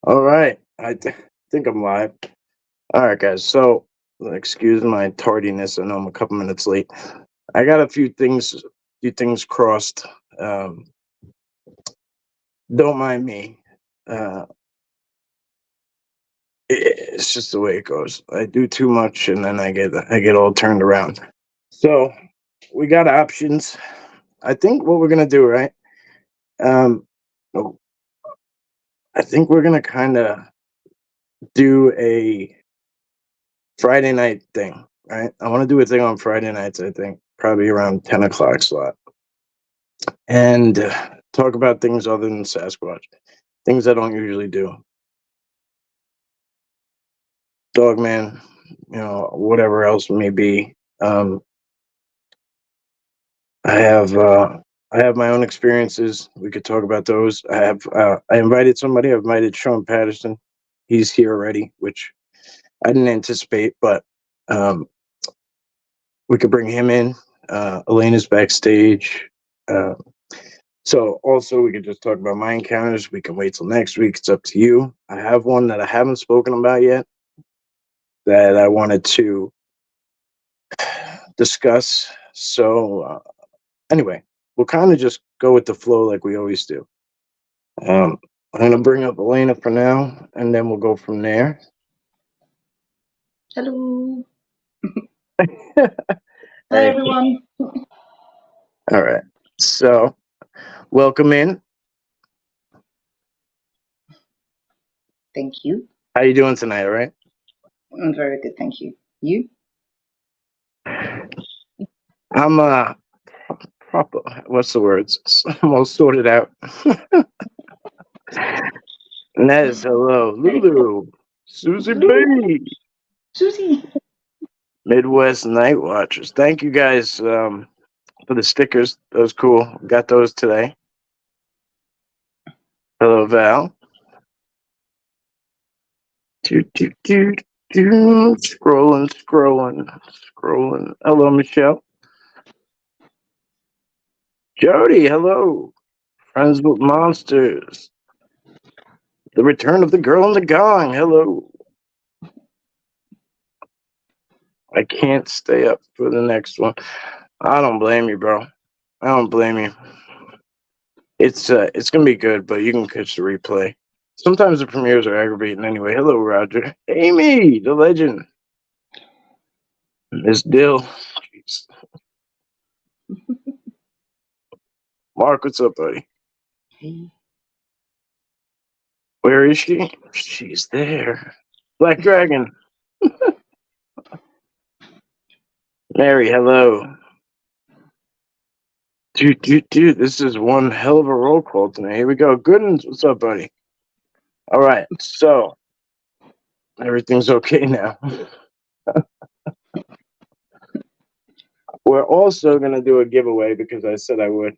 All right. I think I'm live. All right, guys. So, excuse my tardiness. I know I'm a couple minutes late. I got a few things crossed. Um, don't mind me. Uh, it's just the way it goes. I do too much, and then I get all turned around. So, we got options. I think what we're gonna do, right? Um, oh, I think we're gonna kind of do a Friday night thing, right? I want to do a thing on Friday nights, I think, probably around 10 o'clock slot, and talk about things other than Sasquatch, things I don't usually do. Dogman, whatever else may be. Um, I have I have my own experiences. We could talk about those. I invited somebody. I've invited Sean Patterson. He's here already, which I didn't anticipate, but um, we could bring him in. Elena's backstage. Uh, so also we could just talk about my encounters. We can wait till next week. It's up to you. I have one that I haven't spoken about yet that I wanted to discuss. So anyway, we'll kind of just go with the flow like we always do. I'm gonna bring up Elena for now, and then we'll go from there. Hello. Hey, Hi, everyone. all right. So welcome in. Thank you. How you doing tonight? All right. I'm very good, thank you. You? I'm proper. What's the words? I'm all sorted out. Nez, hello. Lulu, Susie B, Susie. Midwest Night Watchers. Thank you guys for the stickers. That was cool. Got those today. Hello, Val. Scrolling. Hello, Michelle. Jody, hello. Friends with Monsters. The Return of the Girl in the Gong. Hello. I can't stay up for the next one. I don't blame you, bro. I don't blame you. It's gonna be good, but you can catch the replay. Sometimes the premieres are aggravating anyway. Hello, Roger. Amy, the legend. Miss Dill. Jeez. Mark, what's up, buddy? Hey. Where is she? She's there. Black Dragon. Mary, hello. Dude, this is one hell of a roll call tonight. Here we go. Goodens, what's up, buddy? All right, so everything's okay now. We're also gonna do a giveaway because I said I would,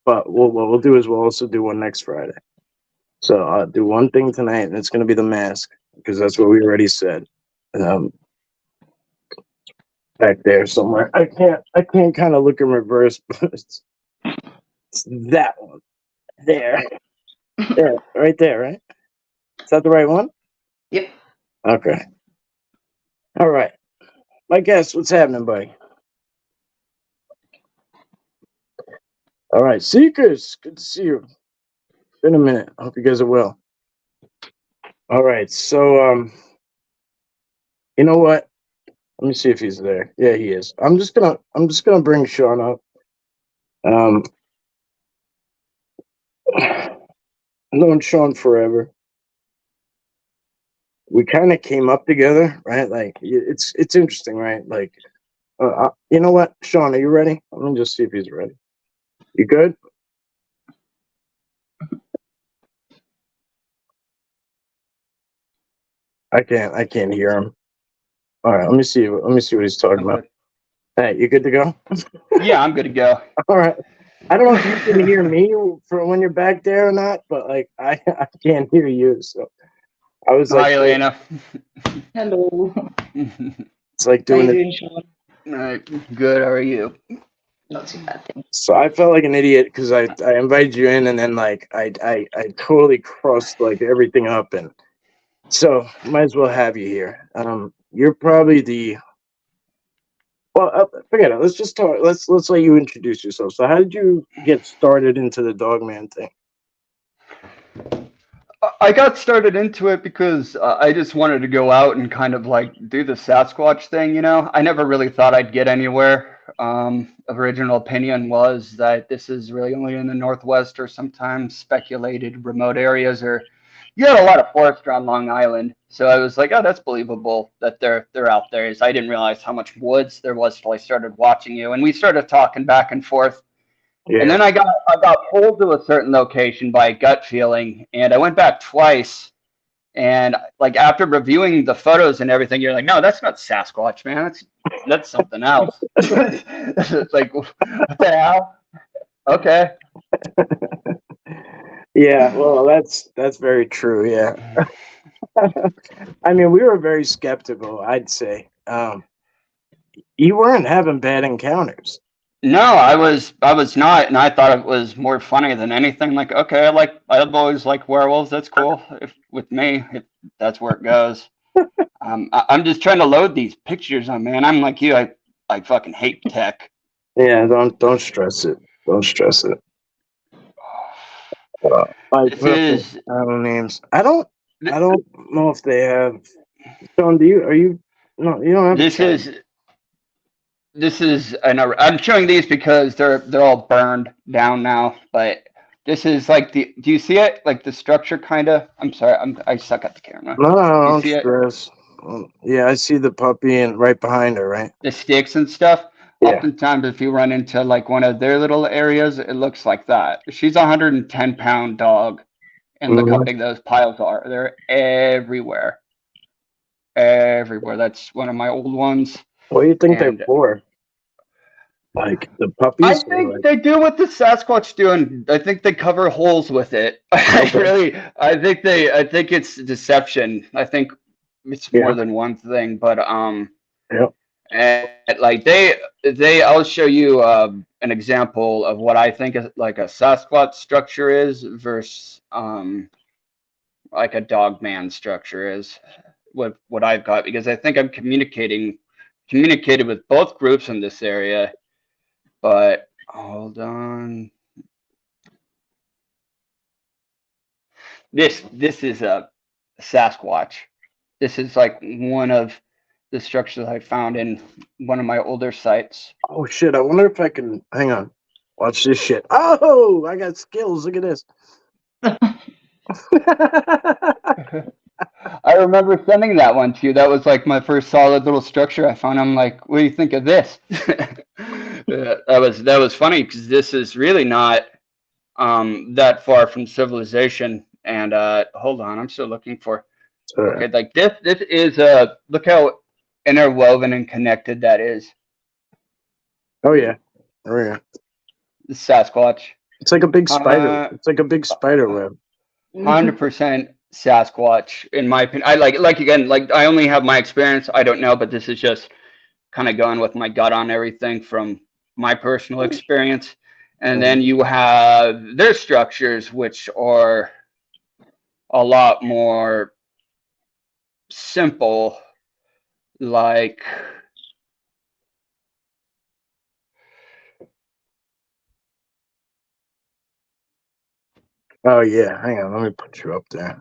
but what we'll do is we'll also do one next Friday. So I'll do one thing tonight, and it's gonna be the mask because that's what we already said. Back there somewhere. I can't kind of look in reverse, but it's that one there. There, right there, right? Is that the right one? Yep. Okay. All right. My guess, what's happening, buddy? All right, Seekers, good to see you. Been a minute. I hope you guys are well. All right, so you know what? Let me see if he's there. Yeah, he is. I'm just gonna bring Sean up. I've known Sean forever. We kind of came up together, right? Like it's interesting, right? Like, you know what, Sean, are you ready? Let me just see if he's ready. You good? I can't hear him. All right, let me see what he's talking about. Hey, you good to go? Yeah, I'm good to go. All right. I don't know if you can hear me for when you're back there or not, but like I can't hear you. So I was like, hi, Elena. Hello. It's like How doing you it. doing, Sean? Good. How are you? Not too bad, thanks. So I felt like an idiot because I invited you in and then like I totally crossed like everything up and So might as well have you here. You're probably the forget it. Let's just talk. Let's let you introduce yourself. So, how did you get started into the Dogman thing? I got started into it because I just wanted to go out and kind of like do the Sasquatch thing, you know. I never really thought I'd get anywhere. Original opinion was that this is really only in the Northwest or sometimes speculated remote areas, or you had a lot of forest around Long Island. So I was like, oh, that's believable that they're out there. I didn't realize how much woods there was till I started watching you, and we started talking back and forth. Yeah. And then I got pulled to a certain location by a gut feeling, and I went back twice. And like after reviewing the photos and everything, you're like, no, that's not Sasquatch, man. That's something else. It's like, what the hell? Okay. Yeah, well, that's very true. Yeah. I mean, we were very skeptical, I'd say. You weren't having bad encounters. No, I was not, and I thought it was more funny than anything. Like, okay, I've always liked werewolves. That's cool. If that's where it goes. I'm just trying to load these pictures on, man. I'm like you. I fucking hate tech. Yeah, don't stress it. Don't stress it. This is names. I don't know if they have. Sean, are you? No, you don't have. This is I'm showing these because they're all burned down now. But this is like do you see it? Like the structure, kind of. I'm sorry, I suck at the camera. No, don't stress. Yeah, I see the puppy and right behind her, right? The sticks and stuff. Yeah. Oftentimes, if you run into like one of their little areas, it looks like that. She's a 110-pound dog, and look how big those piles are. They're everywhere. Everywhere. That's one of my old ones. What do you think they're for? Like the puppies? I think they do what the Sasquatch do, and I think they cover holes with it. Okay. I think it's deception. I think it's more than one thing, but Yep. And like I'll show you an example of what I think is like a Sasquatch structure is versus like a Dogman structure is what I've got, because I think I'm communicated with both groups in this area. But hold on, this is a Sasquatch. This is like one of the structures I found in one of my older sites. Oh shit! I wonder if I can hang on. Watch this shit. Oh, I got skills. Look at this. I remember sending that one to you. That was like my first solid little structure I found. I'm like, what do you think of this? That was funny because this is really not that far from civilization. And hold on, I'm still looking for. Okay, like this is look how interwoven and connected that is. Oh yeah. Oh yeah. The Sasquatch. It's like a big spider. It's like a big spider web. 100% Sasquatch, in my opinion. I I only have my experience. I don't know, but this is just kind of going with my gut on everything from my personal experience. And then you have their structures, which are a lot more simple, like oh yeah, hang on, let me put you up there.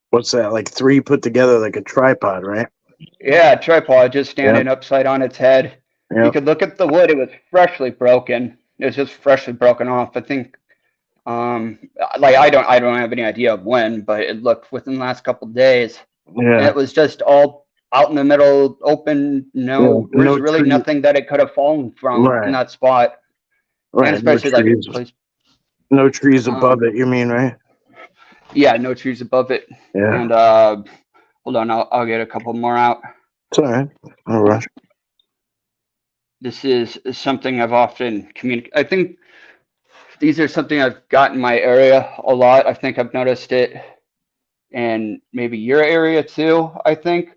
What's that, like 3 put together like a tripod, right? Yeah, a tripod just standing upside on its head. Yep. You could look at the wood, it was freshly broken. It was just freshly broken off. I think I don't have any idea of when, but it looked within the last couple of days. Yeah. And it was just all out in the middle, open. There's really nothing that it could have fallen from in that spot. Right. And especially no trees above it, you mean, right? Yeah, no trees above it. Yeah. And hold on, I'll get a couple more out. It's all right. No rush. This is something I've often communicated. I think these are something I've got in my area a lot. I think I've noticed it in maybe your area too. I think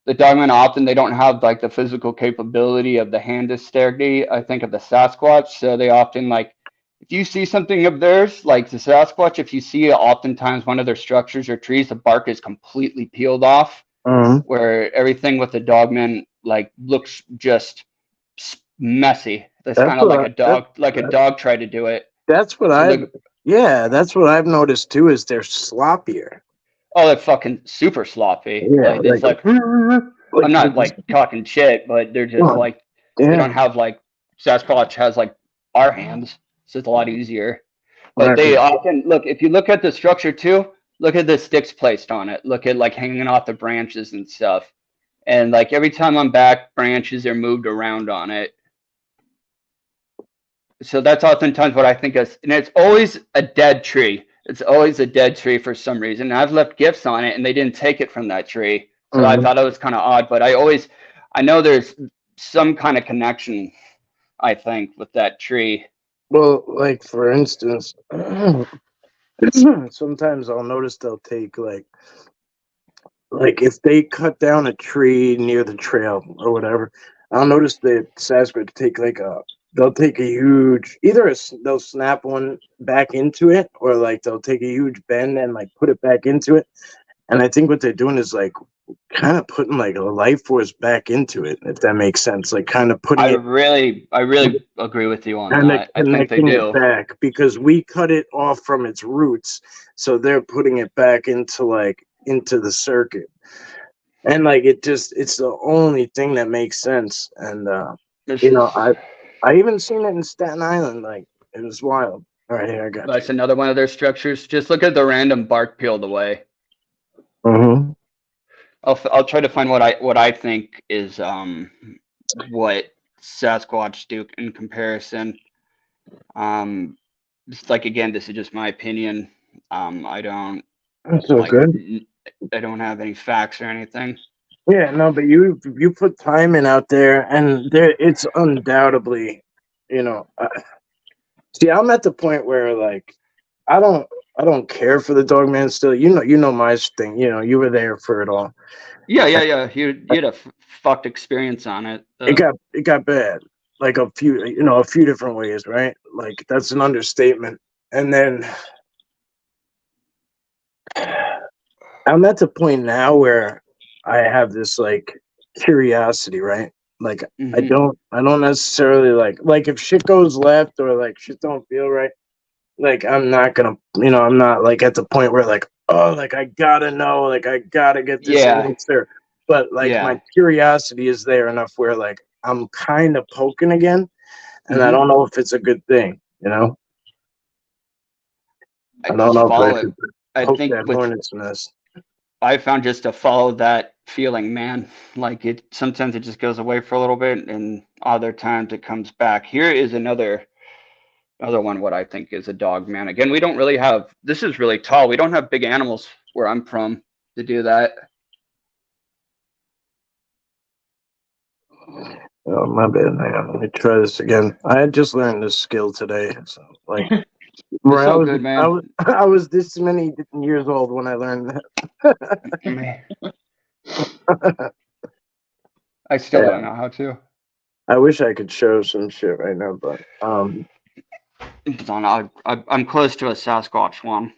the Dogman often, they don't have like the physical capability of the hand dexterity, I think, of the Sasquatch. So they often, like, if you see something of theirs, like the Sasquatch, if you see oftentimes one of their structures or trees, the bark is completely peeled off, where everything with the Dogman like looks just messy. That's That's kind of what like I, a dog, like a dog tried to do it. that's what So that's what I've noticed too, is they're sloppier. oh, they're fucking super sloppy. Yeah, Like it's like I'm not like talking shit, but they're just like they don't have like Sasquatch has like our hands, so it's a lot easier. But right. they often look, if you look at the structure too, look at the sticks placed on it. Look at like hanging off the branches and stuff. And like every time I'm back, branches are moved around on it. So that's oftentimes what I think is, and it's always a dead tree. It's always a dead tree for some reason. And I've left gifts on it and they didn't take it from that tree. So I thought it was kind of odd, but I know there's some kind of connection, I think, with that tree. Well, like for instance, sometimes I'll notice they'll take like if they cut down a tree near the trail or whatever, I'll notice that Sasquatch take they'll take a huge, they'll snap one back into it, or like they'll take a huge bend and like put it back into it. And I think what they're doing is like kind of putting like a life force back into it, if that makes sense. Like kind of putting I really agree with you on that. I think they connecting do. it back, because we cut it off from its roots, so they're putting it back into the circuit. And like it's the only thing that makes sense. And I even seen it in Staten Island. Like, it was wild. All right, here I got That's another one of their structures. Just look at the random bark peeled away. Mm-hmm. I'll try to find what I think is what Sasquatch do in comparison. Just like, again, this is just my opinion. I don't That's so good. I don't have any facts or anything. Yeah, no, but you put time in out there, and it's undoubtedly, see, I'm at the point where like I don't care for the Dogman still. You know my thing. You were there for it all. Yeah. You had a fucked experience on it. It got bad, like a few different ways, right? Like, that's an understatement. And then I'm at the point now where I have this like curiosity, right? Like, I don't necessarily like if shit goes left or like shit don't feel right, like I'm not gonna, I'm not like at the point where like, oh, like I gotta know, like I gotta get this answer. But like my curiosity is there enough where like I'm kind of poking again, and I don't know if it's a good thing, I don't know if I poke that hornet's nest. I found just to follow that feeling, man. Like sometimes it just goes away for a little bit, and other times it comes back. Here is another one. What I think is a Dogman. Again, we don't really have. This is really tall. We don't have big animals where I'm from to do that. Oh, my bad. Hang on, let me try this again. I had just learned this skill today, so like. Right, so good, man. I was this many years old when I learned that. I still don't know how to. I wish I could show some shit right now, but I'm close to a Sasquatch one.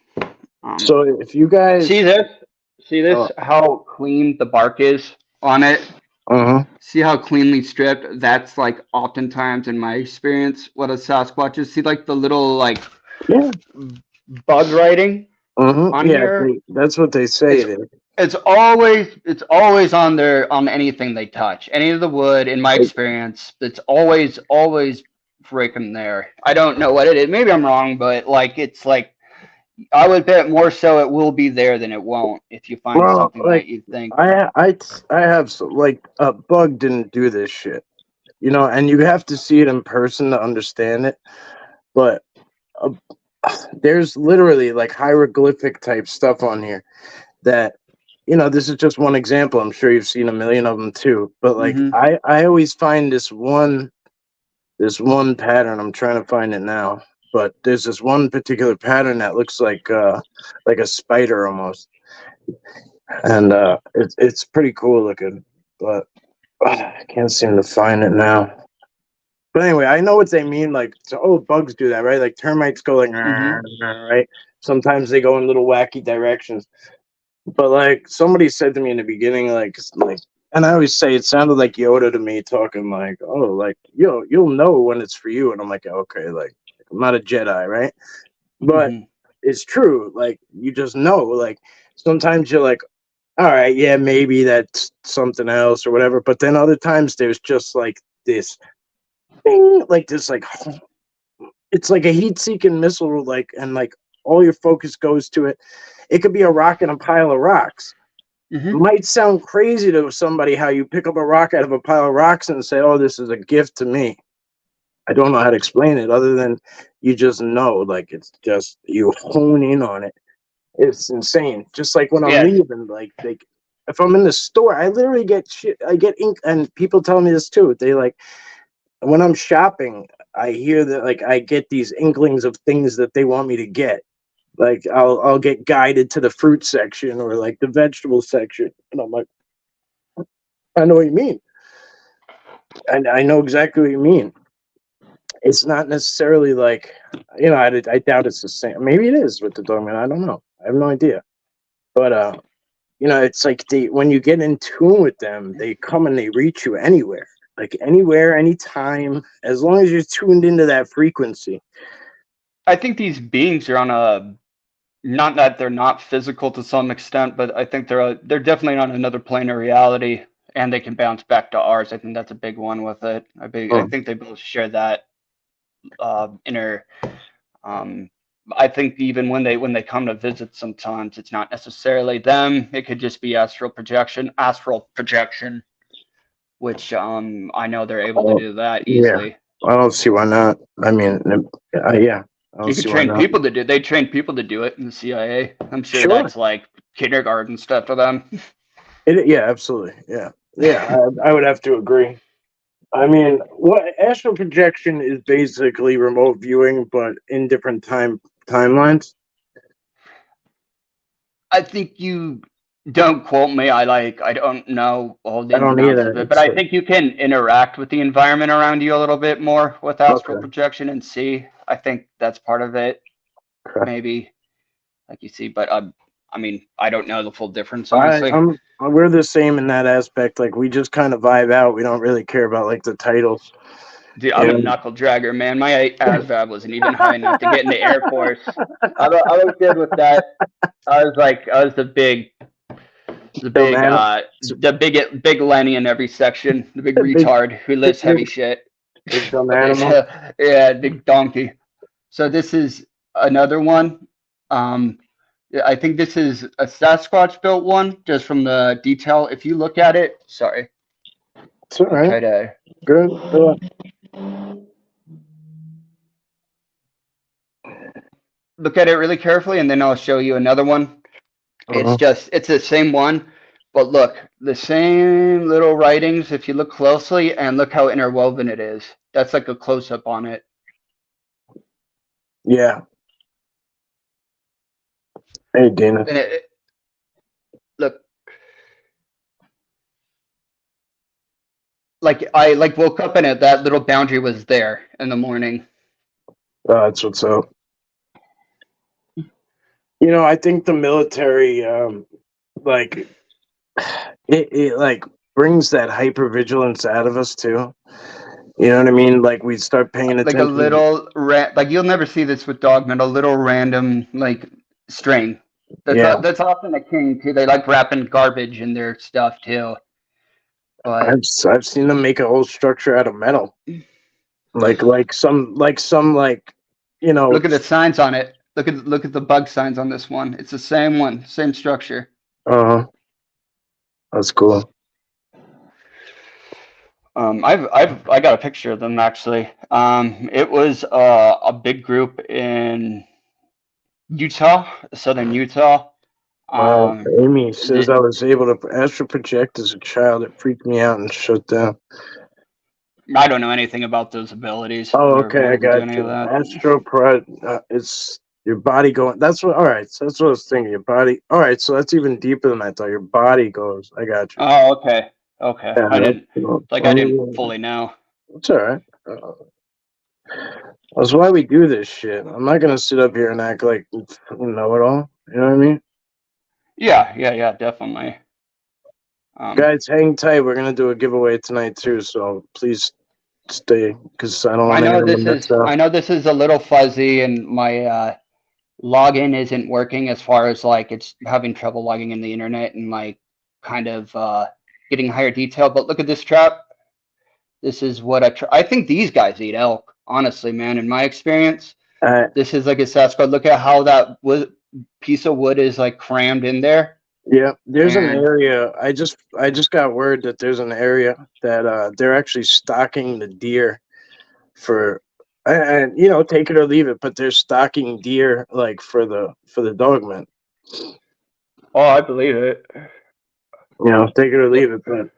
So if you guys see this, how clean the bark is on it. See how cleanly stripped? That's like oftentimes in my experience what a Sasquatch is. See like the little like bug writing on here. That's what they say. It's always on anything they touch. Any of the wood, in my experience, it's always freaking there. I don't know what it is. Maybe I'm wrong, but like it's like I would bet more so it will be there than it won't if you find something that you think. I have like a bug didn't do this shit, and you have to see it in person to understand it. But there's literally like hieroglyphic type stuff on here that, this is just one example. I'm sure you've seen a million of them too. But like I always find this one pattern. I'm trying to find it now. But there's this one particular pattern that looks like a spider almost, and it's pretty cool looking. But I can't seem to find it now. But anyway, I know what they mean. Like, so, bugs do that, right? Like termites go like, right? Sometimes they go in little wacky directions. But like somebody said to me in the beginning, like, and I always say it sounded like Yoda to me, talking like, oh, like you'll know when it's for you, and I'm like, okay, like I'm not a Jedi, right? But it's true. Like you just know. Like sometimes you're like, all right, yeah, maybe that's something else or whatever. But then other times there's just like this thing, like this, like it's like a heat-seeking missile, like, and like all your focus goes to it. It could be a rock in a pile of rocks. It might sound crazy to somebody how you pick up a rock out of a pile of rocks and say, "Oh, this is a gift to me." I don't know how to explain it other than you just know, like it's just you hone in on it. It's insane. Just like when I'm leaving, like if I'm in the store, I literally get shit. I get ink, and people tell me this too. They like when I'm shopping, I hear that like I get these inklings of things that they want me to get. Like I'll get guided to the fruit section or like the vegetable section, and I'm like, I know what you mean, and I know exactly what you mean. It's not necessarily like, I doubt it's the same. Maybe it is with the Dogman. I don't know. I have no idea. But it's like when you get in tune with them, they come and they reach you anywhere, like anywhere, anytime, as long as you're tuned into that frequency. I think these beings are on a, not that they're not physical to some extent, but I think they're definitely on another plane of reality, and they can bounce back to ours. I think that's a big one with it. I think they both share that inner. I think even when they come to visit, sometimes it's not necessarily them. It could just be astral projection, which I know they're able to do that easily. Yeah, I don't see why not. I mean, yeah. You could train people to do. They train people to do it in the CIA. I'm sure that's like kindergarten stuff for them. Yeah, absolutely. Yeah. I would have to agree. I mean, what astral projection is basically remote viewing, but in different timelines. I think you don't quote me. I don't know all the ins and outs of it, but I think you can interact with the environment around you a little bit more with astral projection and see. I think that's part of it. Maybe, like you see, but I mean, I don't know the full difference, honestly. We're the same in that aspect. Like, we just kind of vibe out. We don't really care about, like, the titles. Dude, I'm a knuckle dragger, man. My ASVAB wasn't even high enough to get in the Air Force. I was good with that. I was the big Lenny in every section, the big retard who lifts heavy shit. Big dumb animal. Yeah, big donkey. So this is another one. I think this is a Sasquatch built one, just from the detail. If you look at it, sorry. It's all right. Good. Look at it really carefully, and then I'll show you another one. It's the same one, but look, the same little writings if you look closely, and look how interwoven it is. That's like a close-up on it. Yeah. Hey, Dana. Look. Like I woke up and that little boundary was there in the morning. That's what's up. I think the military, like, it like brings that hypervigilance out of us too. You know what I mean? Like, we start paying attention. Like a little like you'll never see this with Dogman. A little random like string. That's often a king too. They like wrapping garbage in their stuff too. But I've seen them make a whole structure out of metal. Like some. Look at the signs on it. Look at the bug signs on this one. It's the same one, same structure. That's cool. I got a picture of them actually. It was a big group in Utah, southern Utah. Amy says I was able to astral project as a child. It freaked me out and shut down. I don't know anything about those abilities. Oh, okay, I got you. Astral it's your body going. That's what. All right, so that's what I was thinking. Your body. All right, so that's even deeper than I thought. Your body goes. I got you. Oh, okay. Yeah, I didn't fully know. It's all right. That's why we do this shit. I'm not gonna sit up here and act like know it all. You know what I mean? Yeah, definitely. Guys, hang tight. We're gonna do a giveaway tonight too, so please stay because I don't I want know anyone to this miss is out. I know this is a little fuzzy, and my login isn't working as far as like it's having trouble logging in the internet and like kind of getting higher detail. But look at this trap. This is what I think these guys eat elk. Honestly, man, in my experience, this is like a Sasquatch. Look at how that piece of wood is like crammed in there. Yeah, there's an And area. I just got word that there's an area that they're actually stocking the deer for, and you know, take it or leave it, but they're stocking deer like for the Dogman. oh, I believe it. You know, take it or leave it, but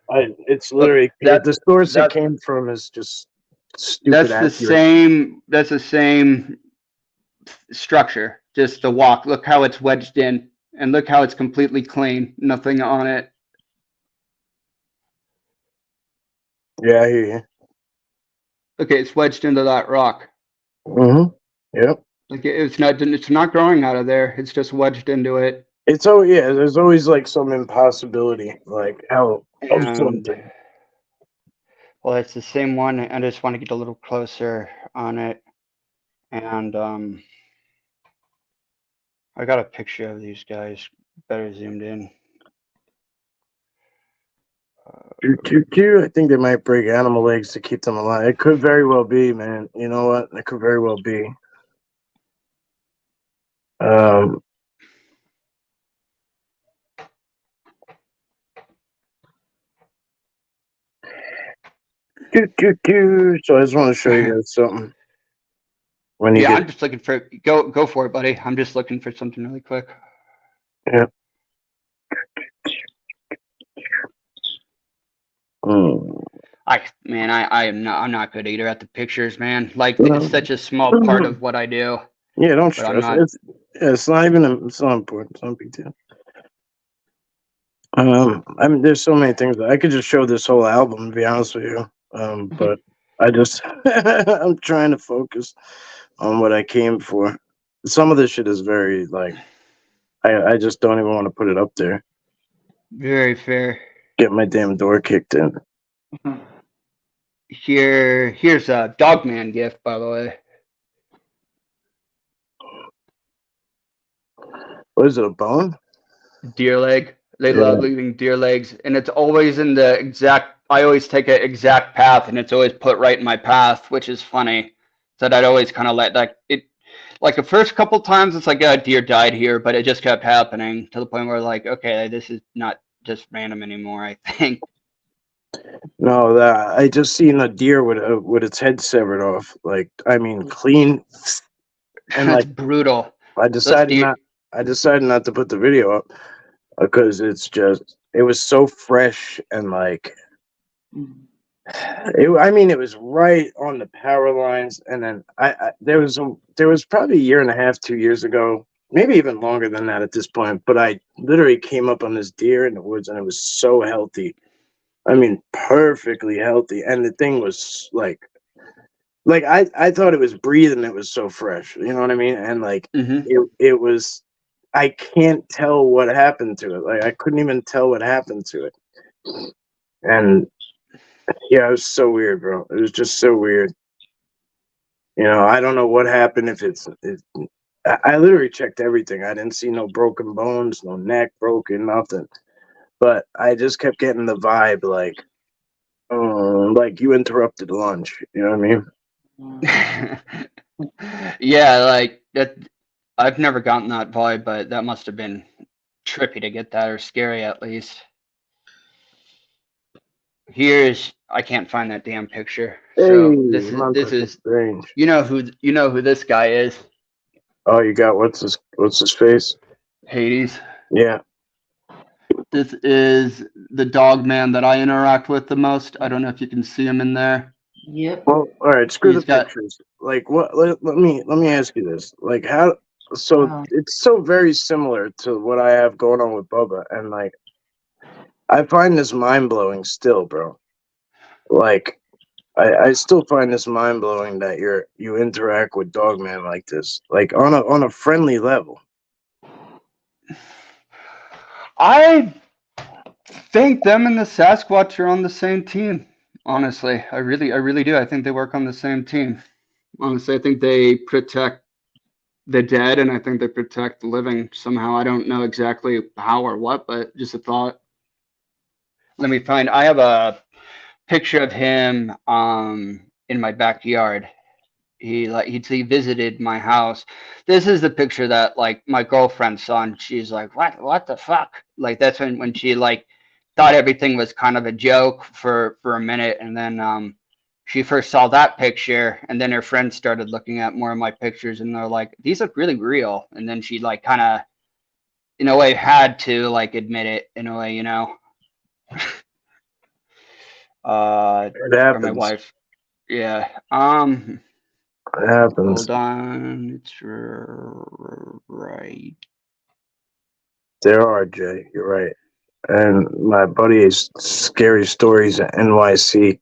it's literally the source it came from is just stupid accurate. That's the same structure. Just the walk. Look how it's wedged in, and look how it's completely clean. Nothing on it. Yeah, I hear you. Okay, it's wedged into that rock. Mm-hmm. Yep. Like it's not growing out of there. It's just wedged into it. It's there's always like some impossibility, like how of something. Well, it's the same one. I just want to get a little closer on it, and I got a picture of these guys better zoomed in. I think they might break animal legs to keep them alive. It could very well be, man. You know what? It could very well be. So I just want to show you guys something. I'm just looking for go for it, buddy. I'm just looking for something really quick. Yeah. I'm not good either at the pictures, man. Like it's such a small part of what I do. Yeah, don't stress. It's not even it's not important. It's not a big deal. I mean, there's so many things. I could just show this whole album, to be honest with you. But I just I'm trying to focus on what I came for. Some of this shit is very like I just don't even want to put it up there. Very fair. Get my damn door kicked in. Here's a Dogman gift, by the way. What is it, a bone? Deer leg. They love leaving deer legs, and it's always in the exact. I always take an exact path, and it's always put right in my path, which is funny. So that I'd always kind of let it. Like the first couple times, it's like a deer died here, but it just kept happening to the point where like, okay, this is not just random anymore. I think. No, that I just seen a deer with its head severed off. Like, I mean, clean. And that's like brutal. I decided not to put the video up because it was so fresh and like it was right on the power lines. And then there was probably a year and a half, 2 years ago, maybe even longer than that at this point. But I literally came up on this deer in the woods, and it was so healthy. I mean, perfectly healthy, and the thing was like I thought it was breathing. It was so fresh, you know what I mean? And like it was. I can't tell what happened to it. Like I couldn't even tell what happened to it. And yeah, it was so weird, bro. It was just so weird. You know, I don't know what happened. I literally checked everything. I didn't see no broken bones, no neck broken, nothing. But I just kept getting the vibe like you interrupted lunch. You know what I mean? Yeah, like that. I've never gotten that vibe, but that must have been trippy to get that, or scary at least. I can't find that damn picture. So this is strange. You know who this guy is. Oh, you got what's his face? Hades. Yeah. This is the Dogman that I interact with the most. I don't know if you can see him in there. Yep. Well, all right, screw the pictures. Like what let me ask you this. Like how it's so very similar to what I have going on with Bubba, and like I find this mind blowing still, bro. Like I still find this mind blowing that you interact with Dogman like this, like on a friendly level. I think them and the Sasquatch are on the same team. Honestly, I really do. I think they work on the same team. Honestly, I think they protect the dead, and I think they protect the living somehow. I don't know exactly how or what, but just a thought. Let me find. I have a picture of him in my backyard. He visited my house. This is the picture that like my girlfriend saw, and she's like, what the fuck? Like that's when she like thought everything was kind of a joke for a minute, and then she first saw that picture, and then her friends started looking at more of my pictures, and they're like, these look really real. And then she like kind of in a way had to like admit it in a way, you know. It For happens. my wife. Yeah. It happens. Hold on. It's right. There are, Jay. You're right. And my buddy's Scary Stories at NYC.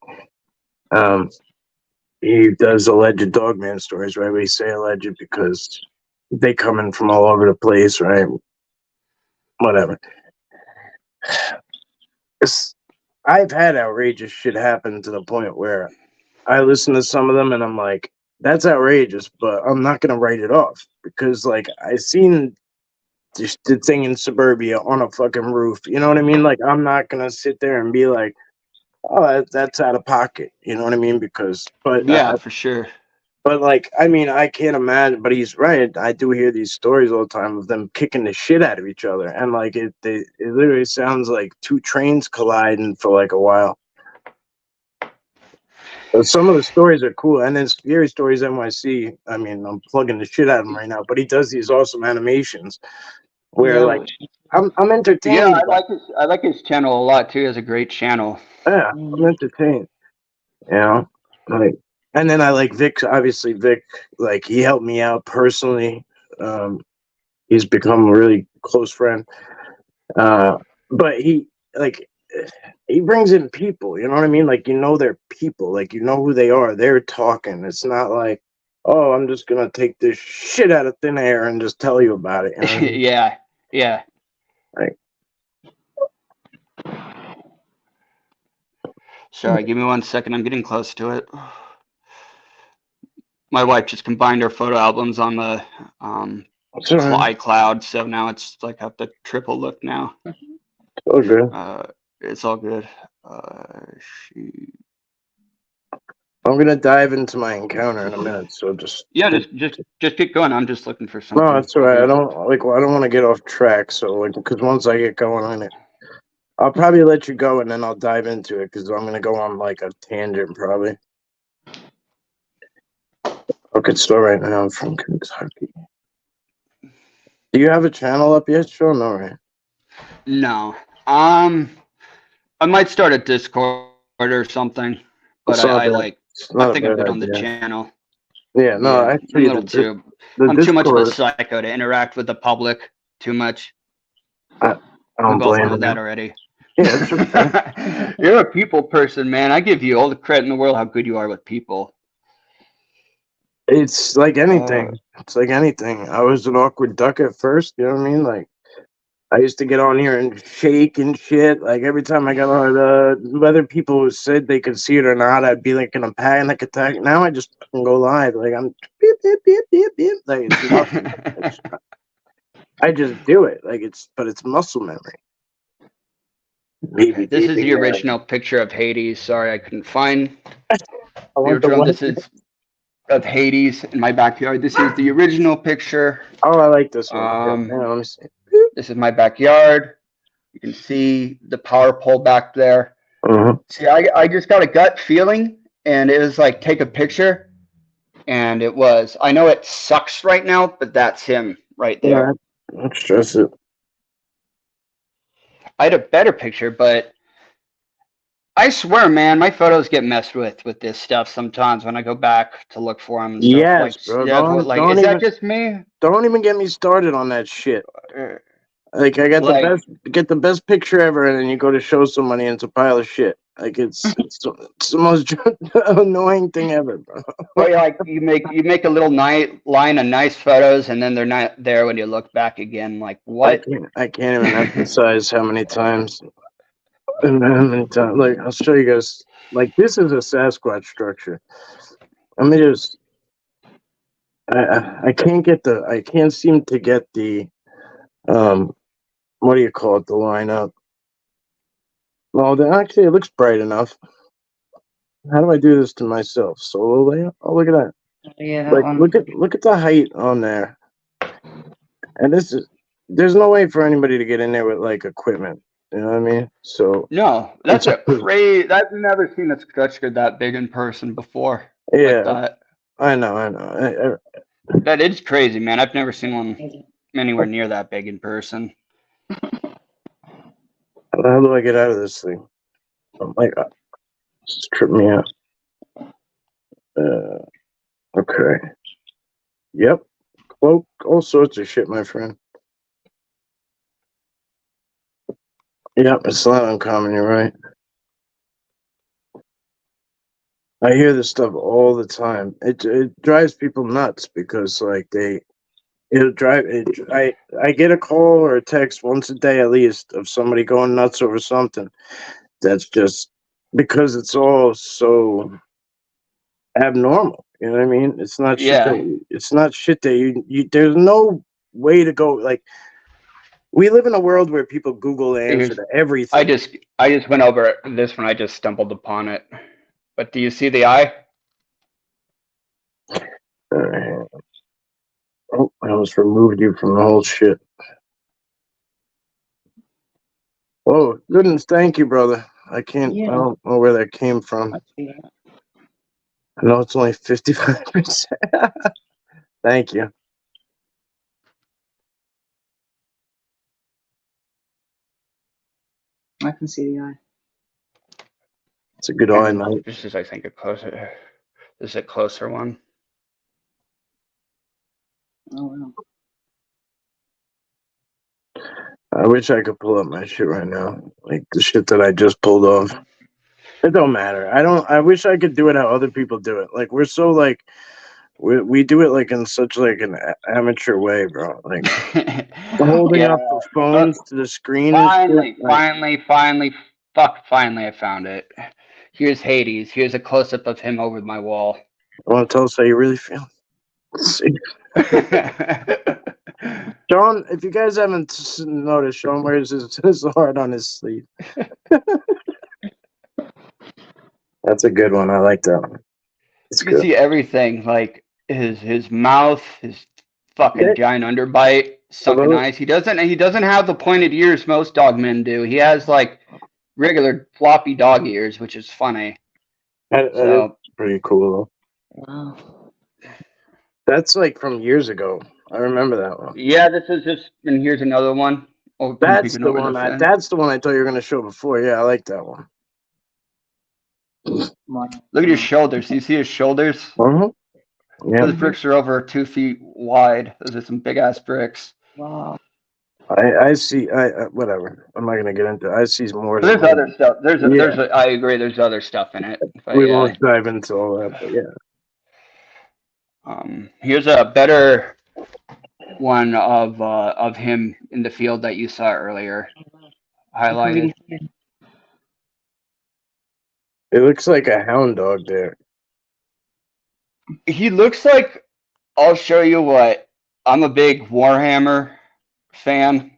He does alleged Dogman stories, right? We say alleged because they come in from all over the place, right? Whatever. I've had outrageous shit happen to the point where I listen to some of them and I'm like, that's outrageous, but I'm not going to write it off because, like, I seen the thing in suburbia on a fucking roof. You know what I mean? Like, I'm not going to sit there and be like, oh, that's out of pocket. You know what I mean? Yeah, for sure. But like, I mean, I can't imagine. But he's right. I do hear these stories all the time of them kicking the shit out of each other, and like it literally sounds like two trains colliding for like a while. But some of the stories are cool, and then Scary Stories NYC. I mean, I'm plugging the shit out of him right now, but he does these awesome animations where like I'm entertained. Yeah, I like his channel a lot too. He has a great channel. Yeah, I'm entertained. You know, like, and then I like Vic. Obviously, Vic, like he helped me out personally. He's become a really close friend. But he brings in people. You know what I mean? Like they're people. Like who they are. They're talking. It's not like, oh, I'm just gonna take this shit out of thin air and just tell you about it. You know what I mean? Yeah. Right. Sorry, give me 1 second. I'm getting close to it. My wife just combined our photo albums on the iCloud, so now it's like I have to triple look now. Oh, good. It's all good. I'm gonna dive into my encounter in a minute, so just keep going. I'm just looking for something. No, that's all right. I don't want to get off track. So like, because once I get going on it, I'll probably let you go, and then I'll dive into it because I'm gonna go on like a tangent probably. Okay, start right now. I'm from Kentucky. Do you have a channel up yet, Sean? No, right? No. I might start a Discord or something, but I think I'm good on the channel. Yeah, no, actually, I'm too much of a psycho to interact with the public too much. I don't blame you. That already. Yeah, it's okay. You're a people person, man. I give you all the credit in the world how good you are with people. It's like anything. It's like anything. I was an awkward duck at first, you know what I mean? Like, I used to get on here and shake and shit. Like, every time I got on, whether people said they could see it or not, I'd be like in a panic attack. Now I just fucking go live. Like, I'm beep, beep, beep, beep, beep. Like, it's nothing. I just do it. Like, it's muscle memory. This is the original picture of Hades. Sorry, I couldn't find the original. This is of Hades in my backyard. This is the original picture. Oh, I like this one. Hang on, let me see. This is my backyard. You can see the power pole back there. Mm-hmm. See, I just got a gut feeling, and it was like, take a picture. And it was, I know it sucks right now, but that's him right there. Yeah, don't stress it. I had a better picture, but I swear, man, my photos get messed with this stuff sometimes when I go back to look for them. And stuff. Yes, bro. Is that just me? Don't even get me started on that shit. Like I got Like- the best picture ever, and then you go to show somebody, and it's a pile of shit. Like it's the most annoying thing ever, bro. Or like you make a little line of nice photos, and then they're not there when you look back again. Like what? I can't even emphasize how many times. And how many times? Like I'll show you guys. Like this is a Sasquatch structure. Let me just. I can't seem to get the what do you call it, the lineup. Well, actually it looks bright enough. How do I do this to myself? Solo layout? Oh, look at that. Yeah, Like look at the height on there. And there's no way for anybody to get in there with like equipment. You know what I mean? So No, that's a crazy. I've never seen a structure that big in person before. yeah, Like that. I know. That is crazy, man. I've never seen one anywhere near that big in person. How do I get out of this thing? Oh my god. Just trip me out. Okay. Yep. Cloak, all sorts of shit, my friend. Yep, it's not uncommon, you're right. I hear this stuff all the time. It drives people nuts because like I get a call or a text once a day at least of somebody going nuts over something. That's just because it's all so abnormal. You know what I mean? It's not shit. Yeah. It's not shit that you. There's no way to go. Like we live in a world where people Google the answer to everything. I just went over this one. I just stumbled upon it. But do you see the eye? Oh, I almost removed you from the whole shit. Oh, goodness, thank you, brother. I can't. Yeah. I don't know where that came from. I know it's only 55%. Thank you. I can see the eye. It's a good eye, mate. This is, I think, a closer. This is a closer one. Oh wow. I wish I could pull up my shit right now, like the shit that I just pulled off. It don't matter. I wish I could do it how other people do it. Like we're so like, we do it like in such like an amateur way, bro. Like holding up the phones to the screen. Finally, I found it. Here's Hades. Here's a close up of him over my wall. I want to tell us how you really feel. Sean, if you guys haven't noticed, Sean wears his heart on his sleeve. That's a good one. I like that one. It's you can see everything, like his mouth, his fucking giant underbite, sunken eyes. He doesn't have the pointed ears most dogmen do. He has like regular floppy dog ears, which is funny. That is pretty cool. Wow. That's like from years ago. I remember that one. Yeah, this is just, and here's another one. That's the one. That's the one I thought you were gonna show before. Yeah, I like that one. Look at his shoulders. Do you see his shoulders? Yeah. Those bricks are over 2 feet wide. Those are some big ass bricks. Wow. I see. Whatever. I'm not gonna get into. I see more. There's other stuff. I agree. There's other stuff in it. But we won't dive into all that. But yeah. Here's a better one of him in the field that you saw earlier, highlighted. It looks like a hound dog there. He looks like. I'll show you what. I'm a big Warhammer fan.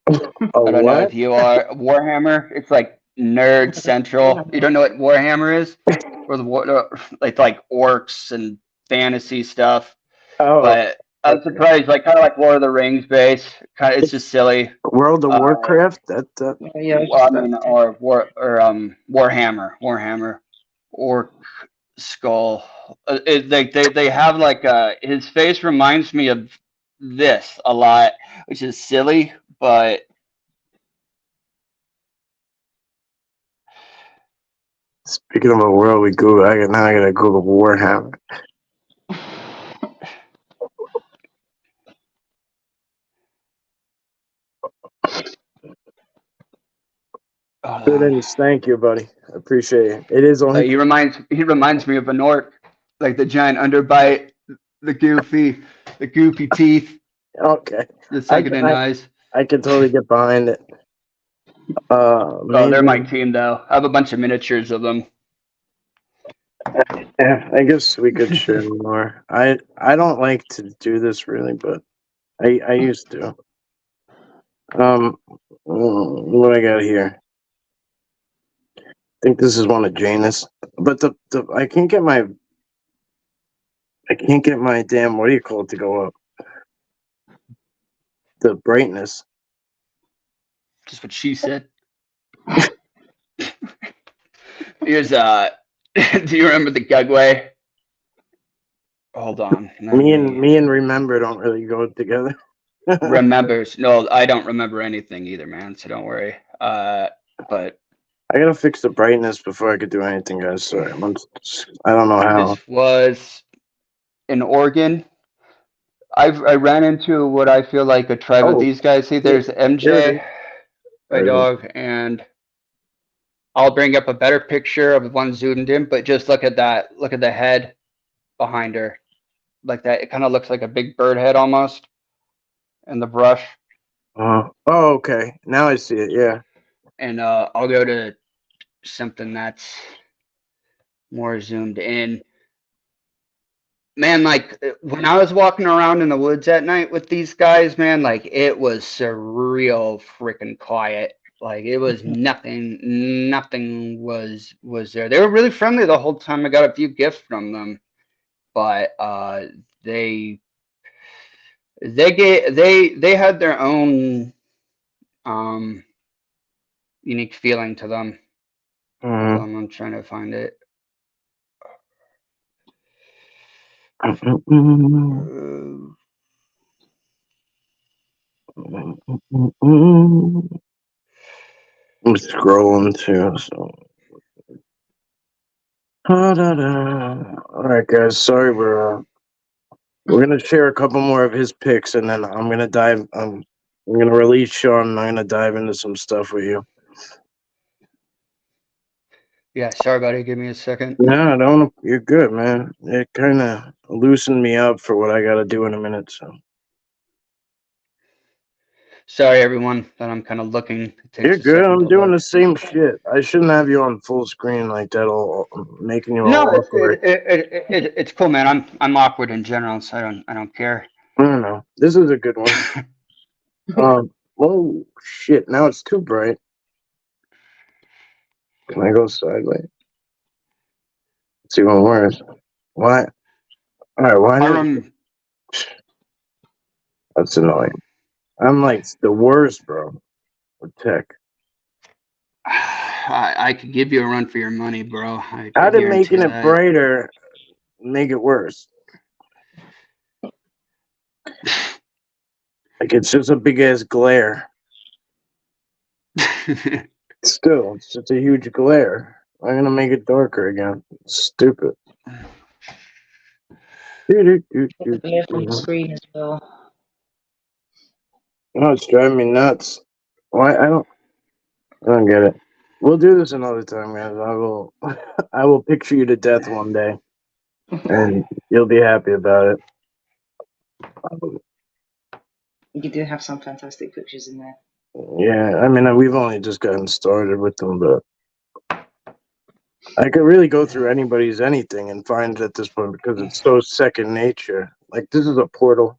I don't know if you are. Warhammer. It's like nerd central. You don't know what Warhammer is, or like orcs and fantasy stuff. Oh, but I'm surprised, like kind of like Lord of the Rings base. It's just silly. World of Warcraft. Yeah. Well, I mean, or Warhammer, Orc Skull. They have like his face reminds me of this a lot, which is silly, but. Speaking of a world we Google, I gotta Google Warhammer. Students, thank you, buddy. I appreciate it. It is only He reminds me of an orc, like the giant underbite, the goofy teeth, okay. the second in eyes. I can totally get behind it. Oh, they're my Maybe, team though. I have a bunch of miniatures of them. yeah, I guess we could share more. I don't like to do this really, but I used to. What I got here? I think this is one of Janus, but the I can't get my damn, what do you call it, to go up? The brightness. Just what she said. Here's do you remember the Gugway? Hold on. Me and remember don't really go together. Remembers. No, I don't remember anything either, man. So don't worry. But I gotta fix the brightness before I could do anything, guys. Sorry, I don't know how. this was in Oregon. I ran into what I feel like a tribe of these guys. See, there's MJ, my dog, and I'll bring up a better picture of the one zoomed in, but just look at that. Look at the head behind her. Like that. It kind of looks like a big bird head almost in the brush. Oh, okay. Now I see it, yeah. And I'll go to something that's more zoomed in. Man, like when I was walking around in the woods at night with these guys, man, like it was surreal freaking quiet. Like it was nothing was there. They were really friendly the whole time. I got a few gifts from them. But they had their own unique feeling to them. I'm trying to find it. I'm scrolling too, so. All right, guys. Sorry, we're gonna share a couple more of his picks, and then I'm gonna dive. I'm gonna release Sean. And I'm gonna dive into some stuff with you. Yeah, sorry, buddy. Give me a second. No, don't. You're good, man. It kind of loosened me up for what I got to do in a minute. So. Sorry, everyone, that I'm kind of looking. You're good. I'm doing the same shit. I shouldn't have you on full screen like that, all making you all awkward. It's cool, man. I'm awkward in general, so I don't care. I don't know. This is a good one. Oh shit! Now it's too bright. Can I go sideways? It's even worse. Why? All right. Why? That's annoying. I'm like the worst, bro. With tech. I could give you a run for your money, bro. How did making it brighter make it worse? Like it's just a big ass glare. Still, it's just a huge glare. I'm gonna make it darker again. It's stupid. The glare from the screen as well. No, it's driving me nuts. Why? I don't get it. We'll do this another time, guys. I will picture you to death one day, and you'll be happy about it. You do have some fantastic pictures in there. Yeah, I mean, we've only just gotten started with them, but I could really go through anybody's anything and find it at this point because it's so second nature. Like, this is a portal.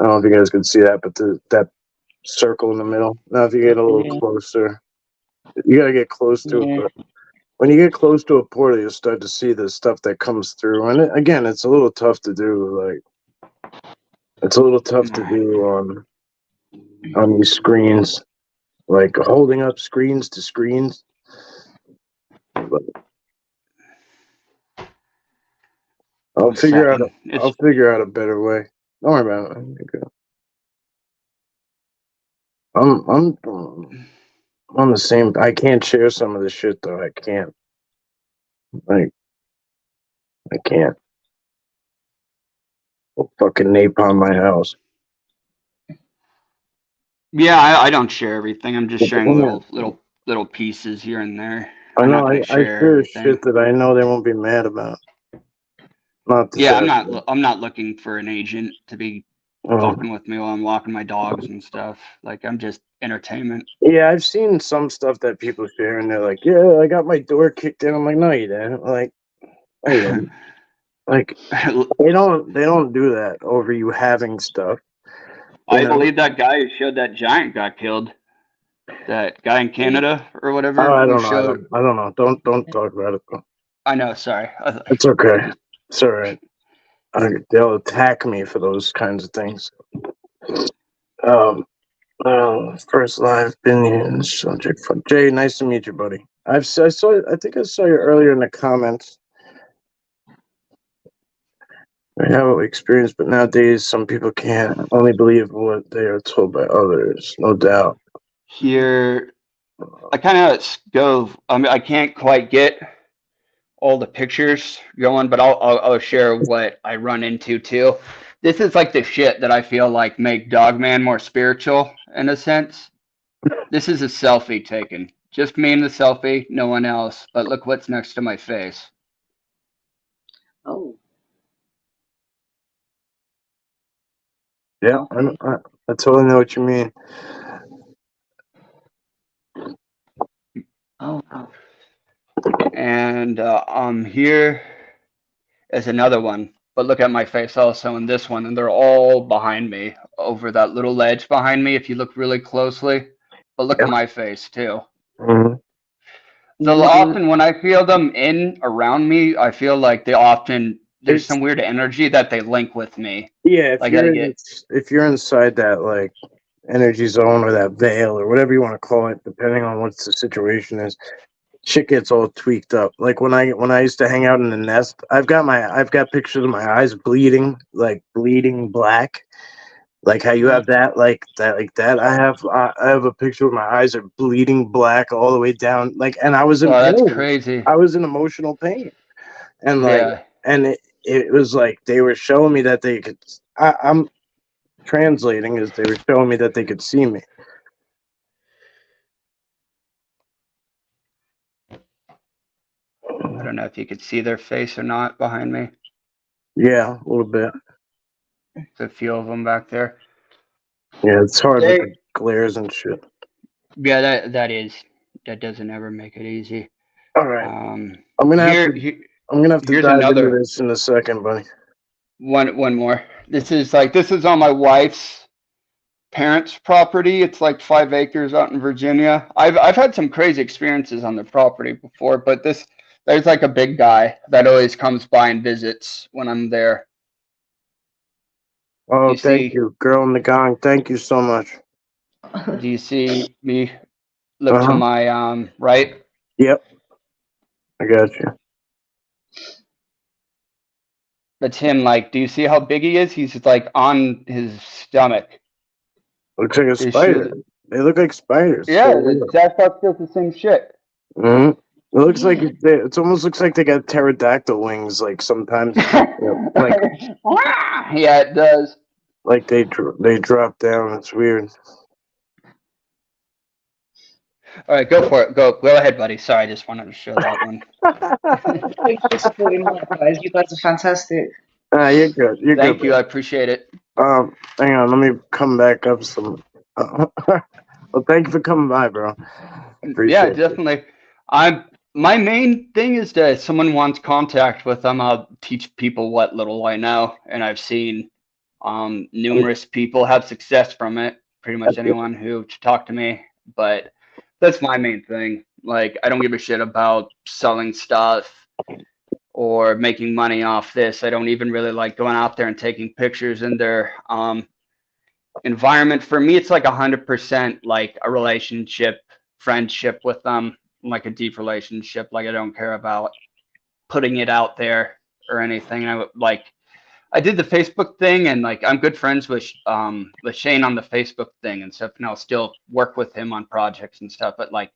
I don't know if you guys can see that, but that circle in the middle. Now, if you get a little closer, you got to get close to it. But when you get close to a portal, you'll start to see the stuff that comes through. And again, it's a little tough to do. Like, it's a little tough to do on these screens, like holding up screens to screens. But I'll figure out a better way. Don't worry about it. I'm on the same. I can't share some of this shit though. I can't. Like, I can't. I'll fucking napalm my house. Yeah, I don't share everything. I'm just sharing little little pieces here and there. I I'm not know. gonna I share share everything. shit that I know they won't be mad about. Not to Yeah, say. I'm not looking for an agent to be fucking with me while I'm walking my dogs and stuff. Like, I'm just entertainment. Yeah, I've seen some stuff that people share, and they're like, "Yeah, I got my door kicked in." I'm like, "No, you didn't." Like, no, you didn't. Like, they don't do that over you having stuff. You I know? believe that guy who showed that giant got killed. That guy in Canada or whatever. Oh, I who don't know. showed. I don't know. Don't talk about it. I know. Sorry. It's okay. It's all right. They'll attack me for those kinds of things. First live been here in the subject. Jay, nice to meet you, buddy. I saw. I think I saw you earlier in the comments. I have what we experienced, but nowadays some people can't only believe what they are told by others. No doubt. Here, I kind of go. I mean, I can't quite get all the pictures going, but I'll share what I run into too. This is like the shit that I feel like make Dogman more spiritual in a sense. This is a selfie taken. Just me in the selfie, no one else. But look what's next to my face. Oh, Yeah, okay. I totally know what you mean. Oh, wow. And here is another one. But look at my face also in this one, and they're all behind me over that little ledge behind me if you look really closely. But look Yeah. at my face too. Mm-hmm. So often when I feel them in around me, I feel like they often there's some weird energy that they link with me. Yeah, Like I get if you're inside that like energy zone or that veil or whatever you want to call it, depending on what the situation is, shit gets all tweaked up. Like when I used to hang out in the nest, I've got pictures of my eyes bleeding, like bleeding black. Like how you have that, like that. I have a picture where my eyes are bleeding black all the way down. Like, and I was in oh, that's pain. crazy. I was in emotional pain, and like, Yeah. and it was like they were showing me that they could. I'm translating as they were showing me that they could see me. I don't know if you could see their face or not behind me. Yeah, a little bit. There's a few of them back there. Yeah, it's hard with the glares and shit. Yeah, that doesn't ever make it easy. All right, I'm gonna have to here's dive into another this in a second, buddy. one more. This is on my wife's parents' property. It's like 5 acres out in Virginia. I've had some crazy experiences on the property before, but there's like a big guy that always comes by and visits when I'm there. Oh, thank you, girl in the gong. Thank you so much. Do you see me? Look to my right. Yep, I got you. That's him. Like, do you see how big he is? He's like on his stomach. Looks like a spider. They look like spiders. Yeah, that's the same shit. Mm-hmm. It looks like it almost looks like they got pterodactyl wings. Like sometimes, like yeah, it does. Like they drop down. It's weird. All right, go for it. Go ahead, buddy. Sorry, I just wanted to show that one. Thanks for supporting that, guys. You guys are fantastic. You're good. Thank you. I appreciate it. Hang on. Let me come back up some. Well, thank you for coming by, bro. Yeah, definitely. My main thing is that if someone wants contact with them, I'll teach people what little I know, and I've seen numerous people have success from it. Pretty much anyone who talked to me, but that's my main thing. Like, I don't give a shit about selling stuff or making money off this. I don't even really like going out there and taking pictures in their environment. For me, it's like 100% like a relationship, friendship with them, like a deep relationship. Like, I don't care about putting it out there or anything. I did the Facebook thing, and like I'm good friends with Shane on the Facebook thing and stuff, and I'll still work with him on projects and stuff. But like,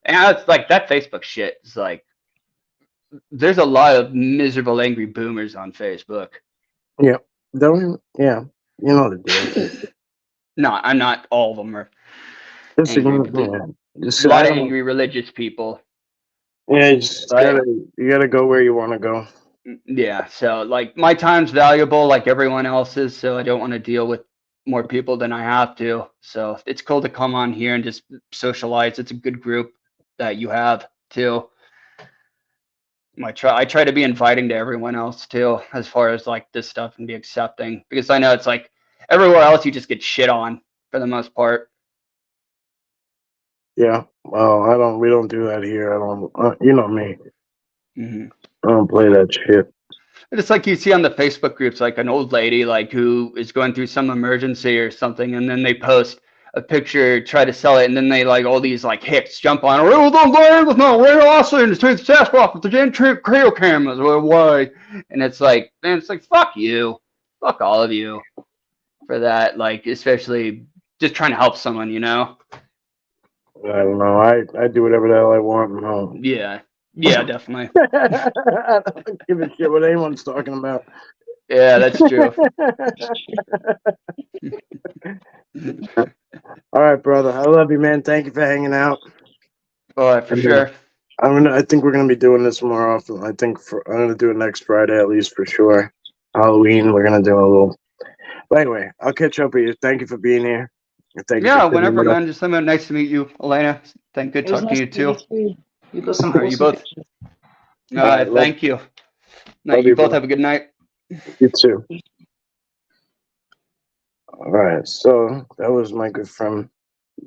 and it's like that Facebook shit is like, there's a lot of miserable, angry boomers on Facebook. Yeah, you know the deal. No, I'm not. All of them are. Angry, Just A lot I of don't. angry religious people. Yeah, you gotta go where you want to go. Yeah, so like my time's valuable like everyone else's, so I don't want to deal with more people than I have to. So it's cool to come on here and just socialize. It's a good group that you have too. I try to be inviting to everyone else too, as far as like this stuff and be accepting, because I know it's like everywhere else you just get shit on for the most part. Yeah. Well, we don't do that here. I don't. You know me. Hmm. I don't play that shit. It's like you see on the Facebook groups, like an old lady, like who is going through some emergency or something, and then they post a picture, try to sell it, and then they like all these like hicks jump on. Oh, don't go with no, we're also in the streets of Sasquatch with the gen trail cameras. Why? And it's like, man, it's like fuck you, fuck all of you for that. Like, especially just trying to help someone, you know? I don't know. I do whatever the hell I want. No. Yeah, yeah, definitely. I don't give a shit what anyone's talking about. Yeah, that's true. All right, brother. I love you, man. Thank you for hanging out. Oh, for sure. I think we're gonna be doing this more often. I'm gonna do it next Friday at least for sure. Halloween, we're gonna do a little. But anyway, I'll catch up with you. Thank you for being here. Thank you Yeah, for sitting whenever, with us. man. Just let me know. Nice to meet you, Elena. Thank good It was talking to nice you to too. meet you. You got some Are you awesome both? pictures. All right, Thank you. Night. love You you, both bro. have a good night. You too. All right, so that was my good friend,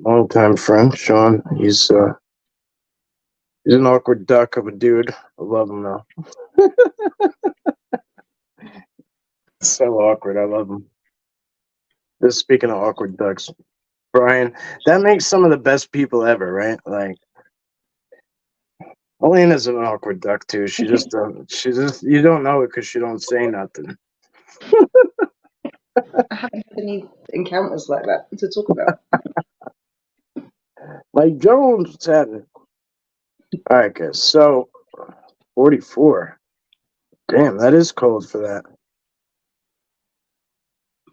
longtime friend, Sean. He's an awkward duck of a dude. I love him though. So awkward. I love him. Just speaking of awkward ducks, Brian, that makes some of the best people ever, right? Like, Elena's an awkward duck too. She just you don't know it because she don't say nothing. I haven't had any encounters like that to talk about. Like Jones, what's happening? All right, guys. So 44. Damn, that is cold for that.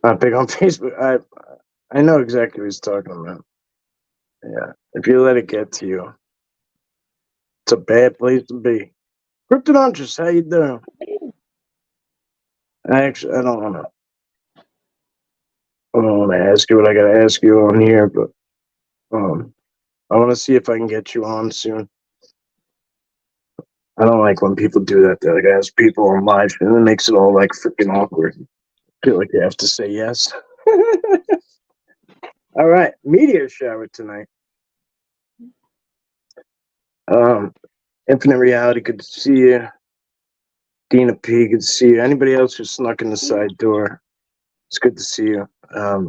Not big on Facebook. I know exactly what he's talking about. Yeah, if you let it get to you, it's a bad place to be. Cryptid, how you doing? I don't want to. I don't want to ask you what I got to ask you on here, but I want to see if I can get you on soon. I don't like when people do that. They like ask people on live, and it makes it all like freaking awkward. I feel like you have to say yes. All right, meteor shower tonight. Infinite Reality, good to see you. Dina P, good to see you. Anybody else who snuck in the side door, it's good to see you. I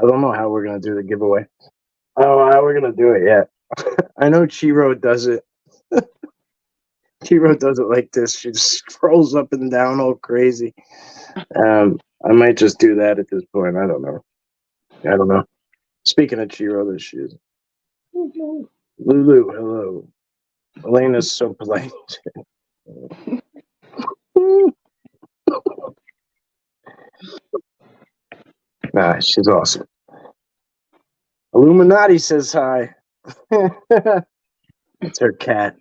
don't know how we're gonna do the giveaway. I don't know how we're gonna do it yet. I know Chiro does it. Chiro does it like this. She just scrolls up and down all crazy. I might just do that at this point. I don't know. Speaking of Chiro, there she is. Lulu, hello. Elena's so polite. Nah, she's awesome. Illuminati says hi. It's her cat.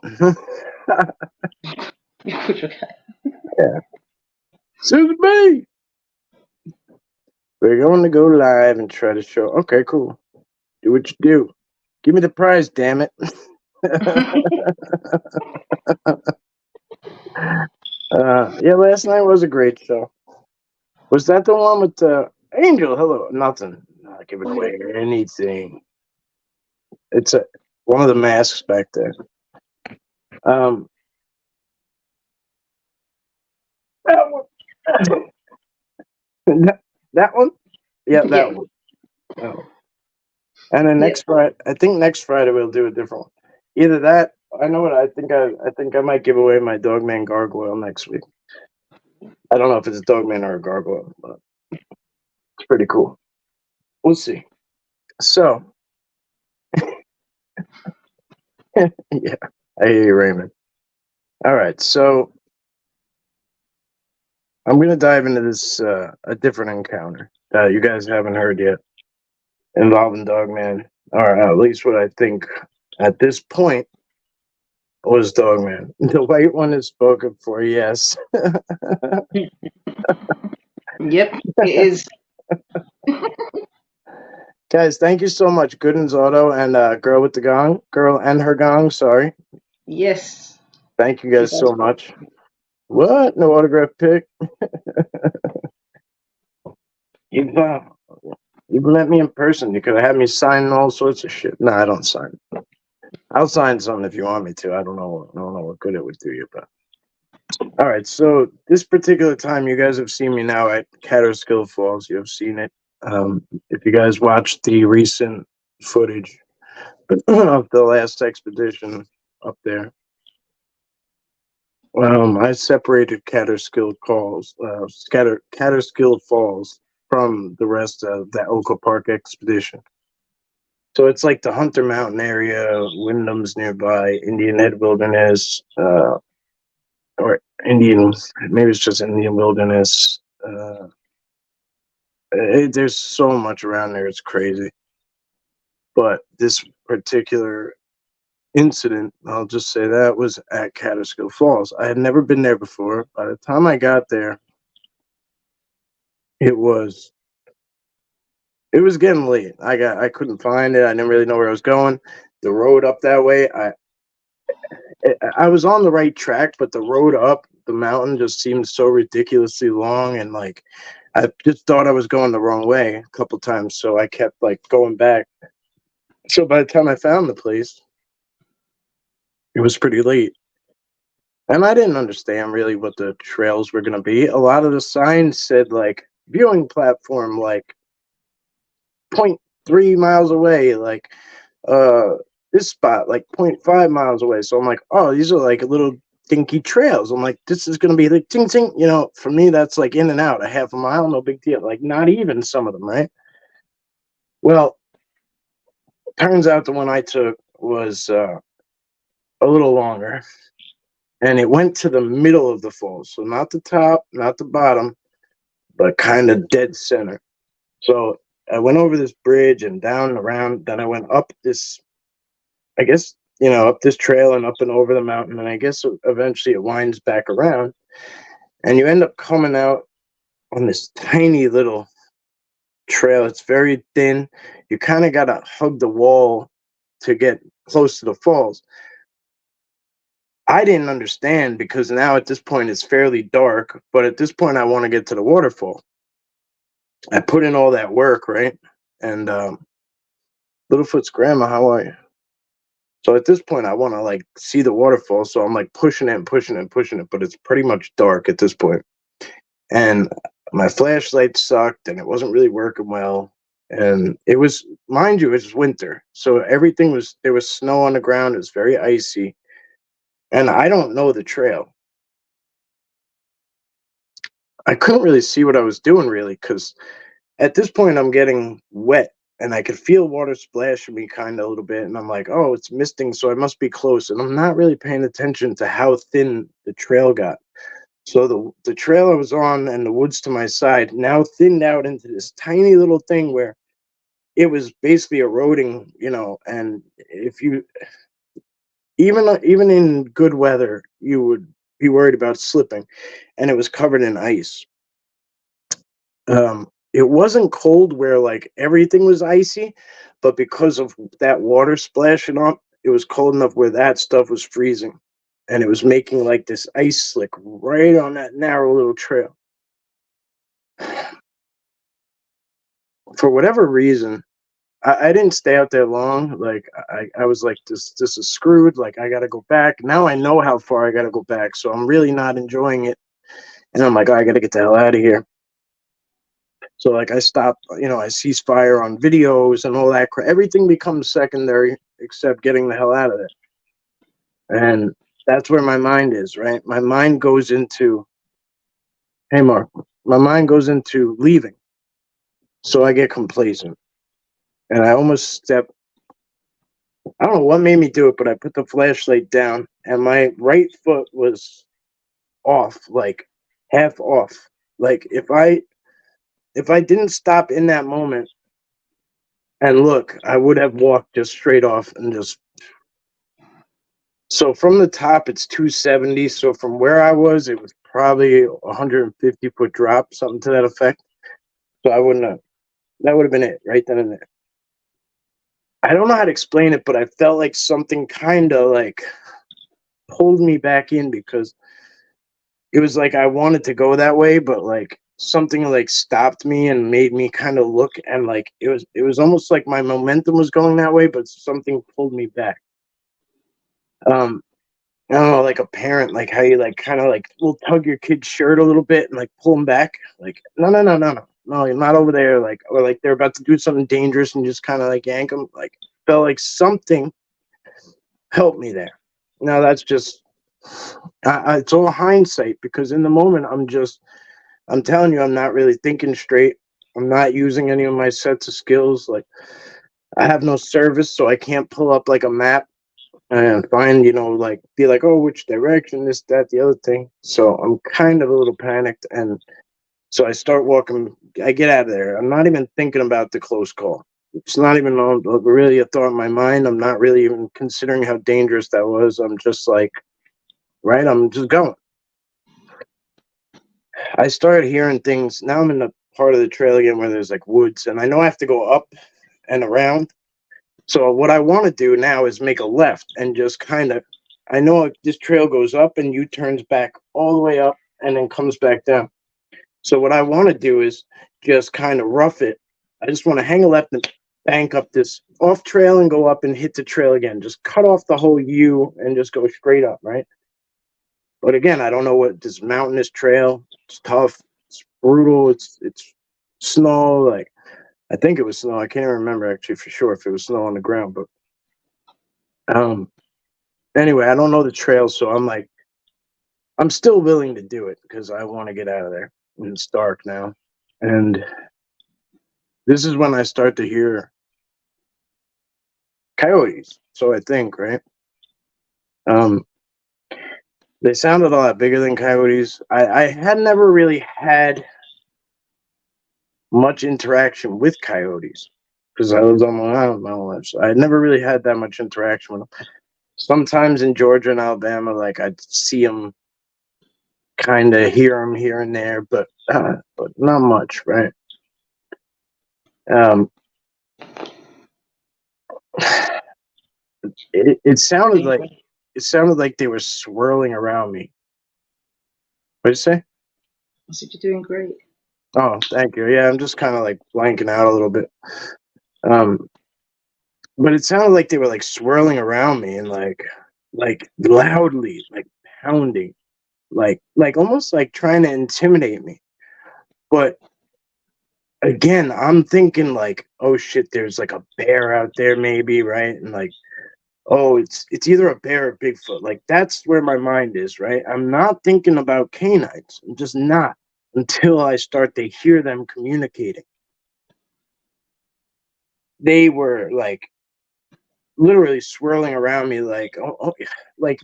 Yeah. Susan B. We're going to go live and try to show. Okay, cool. Do what you do. Give me the prize, damn it. Yeah, last night was a great show. Was that the one with Angel? Hello, nothing. Not giving away anything. It's one of the masks back there. That one. That one? Yeah, that one. Oh. And then next Friday, I think next Friday we'll do a different one. Either that, I know what I think. I think I might give away my Dogman gargoyle next week. I don't know if it's a Dogman or a gargoyle, but it's pretty cool. We'll see. So, yeah, I hear you, Raymond. All right, so I'm gonna dive into this a different encounter that you guys haven't heard yet, involving Dogman. or at least what I think at this point was Dogman. The white one is spoken for, yes. Yep, it is. Guys, thank you so much. Gooden's Auto and Girl with the Gong. Girl and her gong, sorry. Yes. Thank you guys so much. What? No autograph pick? You've met me in person. You could have had me sign all sorts of shit. No, I don't sign. I'll sign something if you want me to. I don't know what good it would do you, but all right. So this particular time, you guys have seen me now at Catterskill Falls. You have seen it. If you guys watched the recent footage of the last expedition up there, I separated Catterskill Falls from the rest of that Oka Park expedition. So it's like the Hunter Mountain area, Wyndham's nearby, Indian Head Wilderness, or Indian, maybe it's just Indian Wilderness. There's so much around there, it's crazy. But this particular incident, I'll just say that, was at Catterskill Falls. I had never been there before. By the time I got there, it was getting late. I couldn't find it. I didn't really know where I was going. The road up that way, I was on the right track, but the road up the mountain just seemed so ridiculously long, and like I just thought I was going the wrong way a couple times, so I kept like going back. So by the time I found the place, it was pretty late. And I didn't understand really what the trails were going to be. A lot of the signs said like viewing platform like 0.3 miles away, like this spot like 0.5 miles away. So I'm like, oh, these are like little dinky trails. I'm like, this is going to be like ting ting. You know, for me, that's like in and out, a half a mile, no big deal. Like not even some of them, right? Well, turns out the one I took was a little longer. And it went to the middle of the falls. So not the top, not the bottom, but kind of dead center. So I went over this bridge and down and around. Then I went up this, I guess, up this trail and up and over the mountain. And I guess eventually it winds back around. And you end up coming out on this tiny little trail. It's very thin. You kind of got to hug the wall to get close to the falls. I didn't understand because now at this point it's fairly dark, but at this point I want to get to the waterfall. I put in all that work, right? And Littlefoot's grandma, how are you? So at this point I want to like see the waterfall, so I'm like pushing it, but it's pretty much dark at this point. And my flashlight sucked and it wasn't really working well. And it was, mind you, it was winter. So there was snow on the ground, it was very icy. And I don't know the trail. I couldn't really see what I was doing, really, because at this point I'm getting wet and I could feel water splashing me kind of a little bit. And I'm like, oh, it's misting, so I must be close. And I'm not really paying attention to how thin the trail got. So the trail I was on and the woods to my side now thinned out into this tiny little thing where it was basically eroding, and if you even in good weather, you would be worried about slipping, and it was covered in ice. It wasn't cold where like everything was icy, but because of that water splashing up, it was cold enough where that stuff was freezing, and it was making like this ice slick right on that narrow little trail. For whatever reason, I didn't stay out there long. Like I was like, this is screwed. Like I gotta go back. Now I know how far I gotta go back, so I'm really not enjoying it. And I'm like, oh, I gotta get the hell out of here. So like I stopped, I cease fire on videos and all that crap. Everything becomes secondary except getting the hell out of there. And that's where my mind is, right? My mind goes into, hey Mark, my mind goes into leaving. So I get complacent. And I almost step, I don't know what made me do it, but I put the flashlight down and my right foot was off, like half off. Like if I didn't stop in that moment, And look, I would have walked just straight off and just. So from the top, it's 270. So from where I was, it was probably 150-foot drop, something to that effect. So I wouldn't have. That would have been it right then and there. I don't know how to explain it, but I felt like something kind of like pulled me back in because it was like I wanted to go that way, but like something like stopped me and made me kind of look, and like it was almost like my momentum was going that way, but something pulled me back. I don't know, like a parent, like how you like kind of like will tug your kid's shirt a little bit and like pull him back. Like, no, you're not over there. Like, or like they're about to do something dangerous and just kind of like yank them. Like, felt like something helped me there. Now that's just, it's all hindsight because in the moment I'm telling you, I'm not really thinking straight. I'm not using any of my sets of skills. Like, I have no service, so I can't pull up like a map and find, like be like, oh, which direction, this, that, the other thing. So I'm kind of a little panicked, and so I start walking. I get out of there. I'm not even thinking about the close call. It's not even really a thought in my mind. I'm not really even considering how dangerous that was. I'm just like, right, I'm just going. I started hearing things. Now I'm in the part of the trail again where there's like woods, and I know I have to go up and around. So what I want to do now is make a left and just kind of, I know this trail goes up and U-turns back all the way up and then comes back down. So what I want to do is just kind of rough it. I just want to hang a left and bank up this off trail and go up and hit the trail again. Just cut off the whole U and just go straight up, right? But again, I don't know what this mountainous trail. It's tough. It's brutal. It's snow. Like, I think it was snow. I can't even remember actually for sure if it was snow on the ground. But anyway, I don't know the trail, so I'm like, I'm still willing to do it because I want to get out of there. And it's dark now, and this is when I start to hear coyotes. So I think, right? They sounded a lot bigger than coyotes. I had never really had much interaction with coyotes because I lived on Long Island my whole life. So I had never really had that much interaction with them. Sometimes in Georgia and Alabama, like I'd see them, kind of hear them here and there, but not much, right? It sounded like they were swirling around me. What'd you say? I said you're doing great. Oh, thank you. Yeah, I'm just kind of like blanking out a little bit. But it sounded like they were like swirling around me and like loudly, like pounding, like almost like trying to intimidate me. But again, I'm thinking like, oh shit, there's like a bear out there maybe, right? And like, oh, it's either a bear or Bigfoot. Like that's where my mind is, right? I'm not thinking about canines. I'm just not until I start to hear them communicating. They were like literally swirling around me like, oh like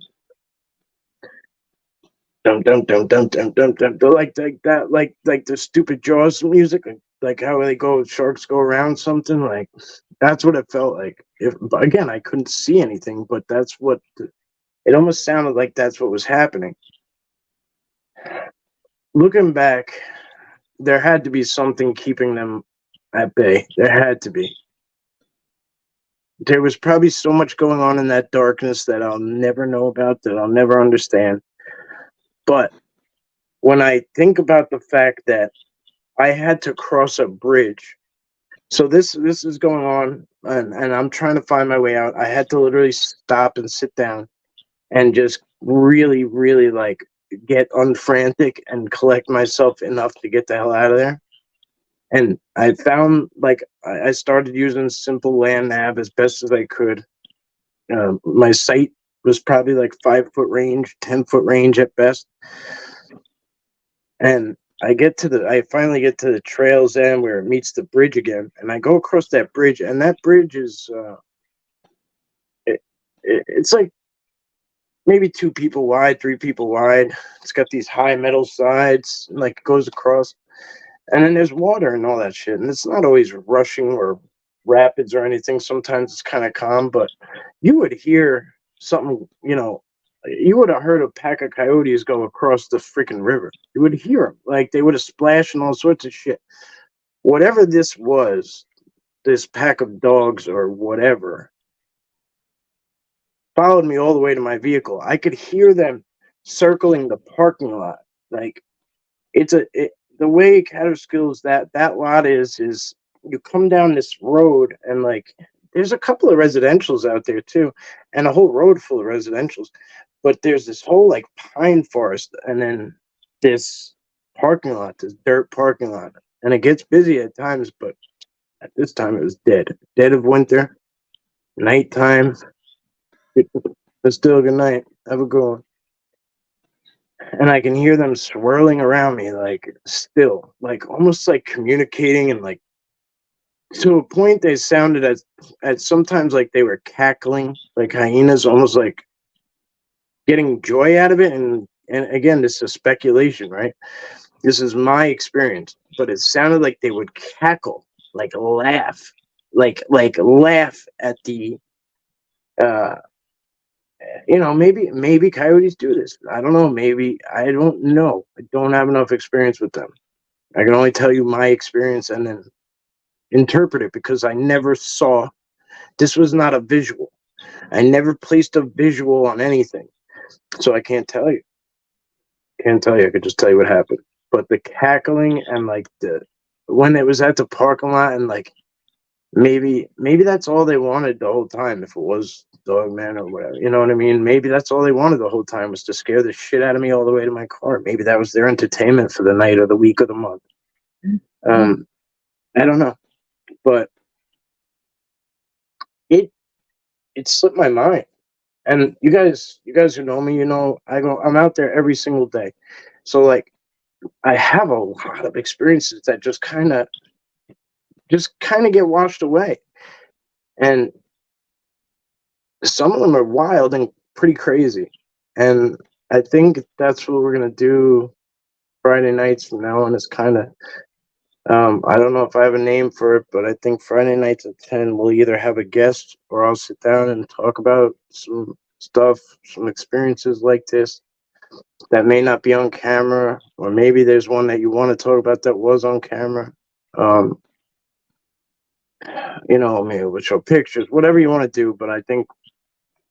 dum dum dum dum dum dum dum, like that, like the stupid Jaws music, like how they go, sharks go around something, like that's what it felt like. If again, I couldn't see anything, but that's what it almost sounded like. That's what was happening. Looking back, there had to be something keeping them at bay. There had to be. There was probably so much going on in that darkness that I'll never know about, that I'll never understand. But when I think about the fact that I had to cross a bridge, so this is going on, and I'm trying to find my way out. I had to literally stop and sit down and just really, really like get unfrantic and collect myself enough to get the hell out of there. And I found, like, I started using simple land nav as best as I could. My sight was probably like 5-foot range, 10-foot range at best. And I finally get to the trail's end where it meets the bridge again. And I go across that bridge, and that bridge is, it's like maybe 2 people wide, 3 people wide. It's got these high metal sides, and like it goes across. And then there's water and all that shit. And it's not always rushing or rapids or anything. Sometimes it's kind of calm, but you would hear something, you would have heard a pack of coyotes go across the freaking river. You would hear them. Like, they would have splashed and all sorts of shit. Whatever this was, this pack of dogs or whatever, followed me all the way to my vehicle. I could hear them circling the parking lot. Like, the way Catterskills, that lot is you come down this road, and like there's a couple of residentials out there too, and a whole road full of residentials, but there's this whole like pine forest, and then this parking lot, this dirt parking lot, and it gets busy at times, but at this time it was dead of winter, nighttime. It's still a good night. Have a good one. And I can hear them swirling around me, like, still, like, almost like communicating, and like, to a point they sounded at sometimes like they were cackling like hyenas, almost like getting joy out of it. And again, this is speculation, right? This is my experience, but it sounded like they would cackle, like laugh, like laugh at the maybe coyotes do this. I don't know. Maybe, I don't know. I don't have enough experience with them. I can only tell you my experience and then interpret it, because I never saw. This was not a visual. I never placed a visual on anything, so I can't tell you. I could just tell you what happened. But the cackling and like when it was at the parking lot, and like maybe that's all they wanted the whole time. If it was Dogman or whatever, you know what I mean? Maybe that's all they wanted the whole time, was to scare the shit out of me all the way to my car. Maybe that was their entertainment for the night or the week or the month. I don't know, but it slipped my mind. And you guys who know me, I'm out there every single day. So like, I have a lot of experiences that just kind of get washed away. And some of them are wild and pretty crazy. And I think that's what we're going to do Friday nights from now on. Is kind of, I don't know if I have a name for it, but I think Friday nights at 10, we'll either have a guest or I'll sit down and talk about some stuff, some experiences like this that may not be on camera, or maybe there's one that you want to talk about that was on camera. Maybe we'll show pictures, whatever you want to do. But I think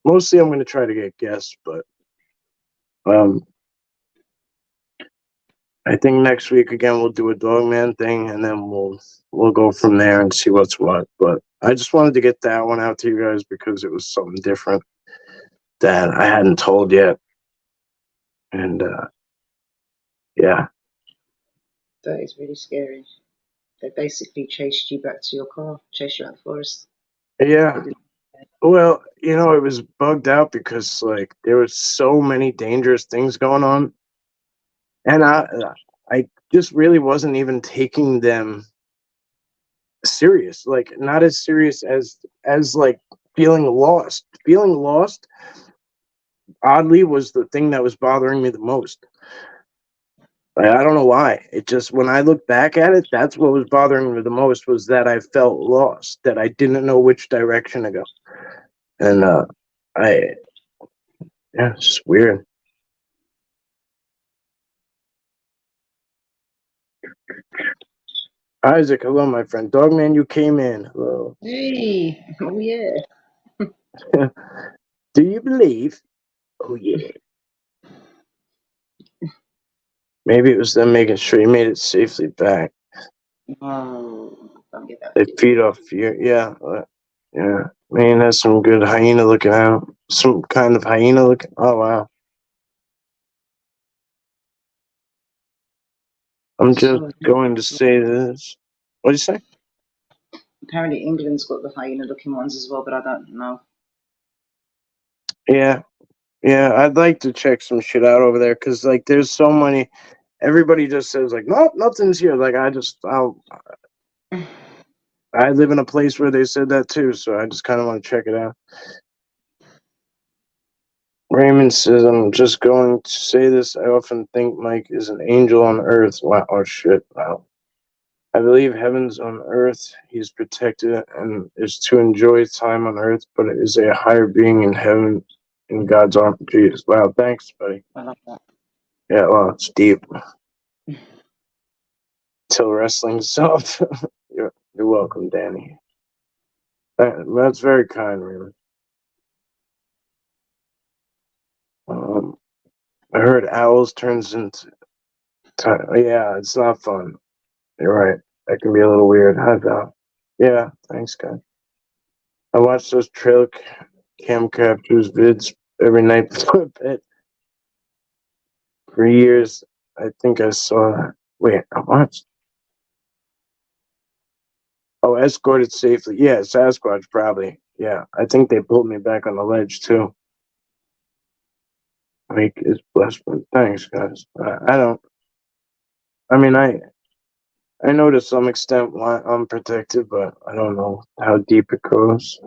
mostly I'm going to try to get guests, but I think next week again we'll do a Dogman thing, and then we'll go from there and see what's what. But I just wanted to get that one out to you guys because it was something different that I hadn't told yet. And yeah. That is really scary. They basically chased you back to your car, chased you out the forest. Yeah. Well, it was bugged out because like there was so many dangerous things going on, and I just really wasn't even taking them serious. Like, not as serious as like feeling lost. Feeling lost, oddly, was the thing that was bothering me the most. I don't know why. It just, when I look back at it, that's what was bothering me the most, was that I felt lost, that I didn't know which direction to go. And it's just weird. Isaac, hello, my friend. Dogman, you came in. Hello. Hey, oh yeah. Do you believe? Oh yeah. Maybe it was them making sure you made it safely back. Oh, don't get that. They feed off fear. Yeah. Yeah. Man, that's some good hyena looking out. Some kind of hyena looking. Oh, wow. I'm just going to say this. What did you say? Apparently England's got the hyena-looking ones as well, but I don't know. Yeah. Yeah, I'd like to check some shit out over there, because, like, there's so many. Everybody just says, like, nope, nothing's here. Like, I live in a place where they said that, too, so I just kind of want to check it out. Raymond says, I'm just going to say this. I often think Mike is an angel on earth. Wow. Oh, shit. Wow. I believe heaven's on earth. He is protected and is to enjoy time on earth, but it is a higher being in heaven in God's arm. Jesus. Wow, thanks, buddy. I love that. Yeah, well, it's deep. Till wrestling itself. You're welcome, Danny. That's very kind, really. I heard owls turns into time. Yeah, it's not fun. You're right. That can be a little weird. Hi, Val. Yeah, thanks, guys. I watch those trail cam captures vids every night before bed. For years, I think I saw. Wait, I watched. Oh, escorted safely. Yeah, Sasquatch probably. Yeah, I think they pulled me back on the ledge too. Make is blessed. Thanks, guys. I don't. I mean, I know to some extent why I'm protected, but I don't know how deep it goes.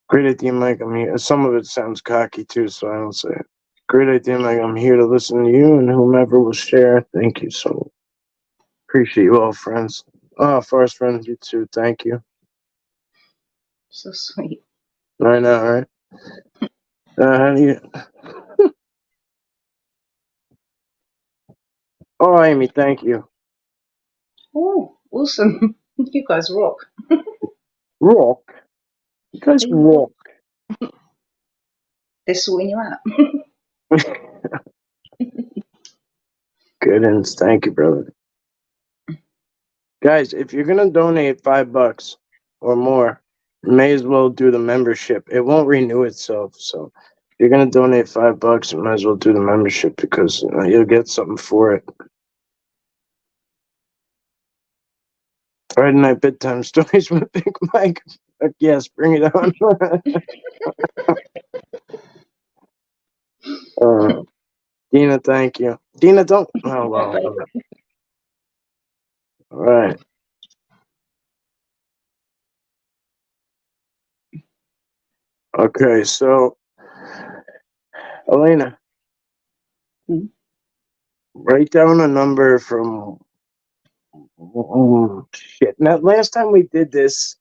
Great idea, Mike. I mean, some of it sounds cocky too, so I don't say it. Great idea, Mike. I'm here to listen to you and whomever will share. Thank you so much. Appreciate you all, friends. Oh, Forest friends, you too. Thank you. So sweet. I know, right? How do you? Oh, Amy, thank you. Oh, awesome. You guys rock. Rock. You guys rock. They're sorting you out. Good, and thank you, brother. Guys, if you're gonna donate $5 or more, you may as well do the membership. It won't renew itself, so if you're gonna donate $5, you might as well do the membership because you'll get something for it. Friday night bedtime stories with Big Mike. Yes, bring it on. Dina, thank you. Dina, don't. Oh well. All right. Okay, so Elena, write down a number from. Oh, shit. Now, last time we did this,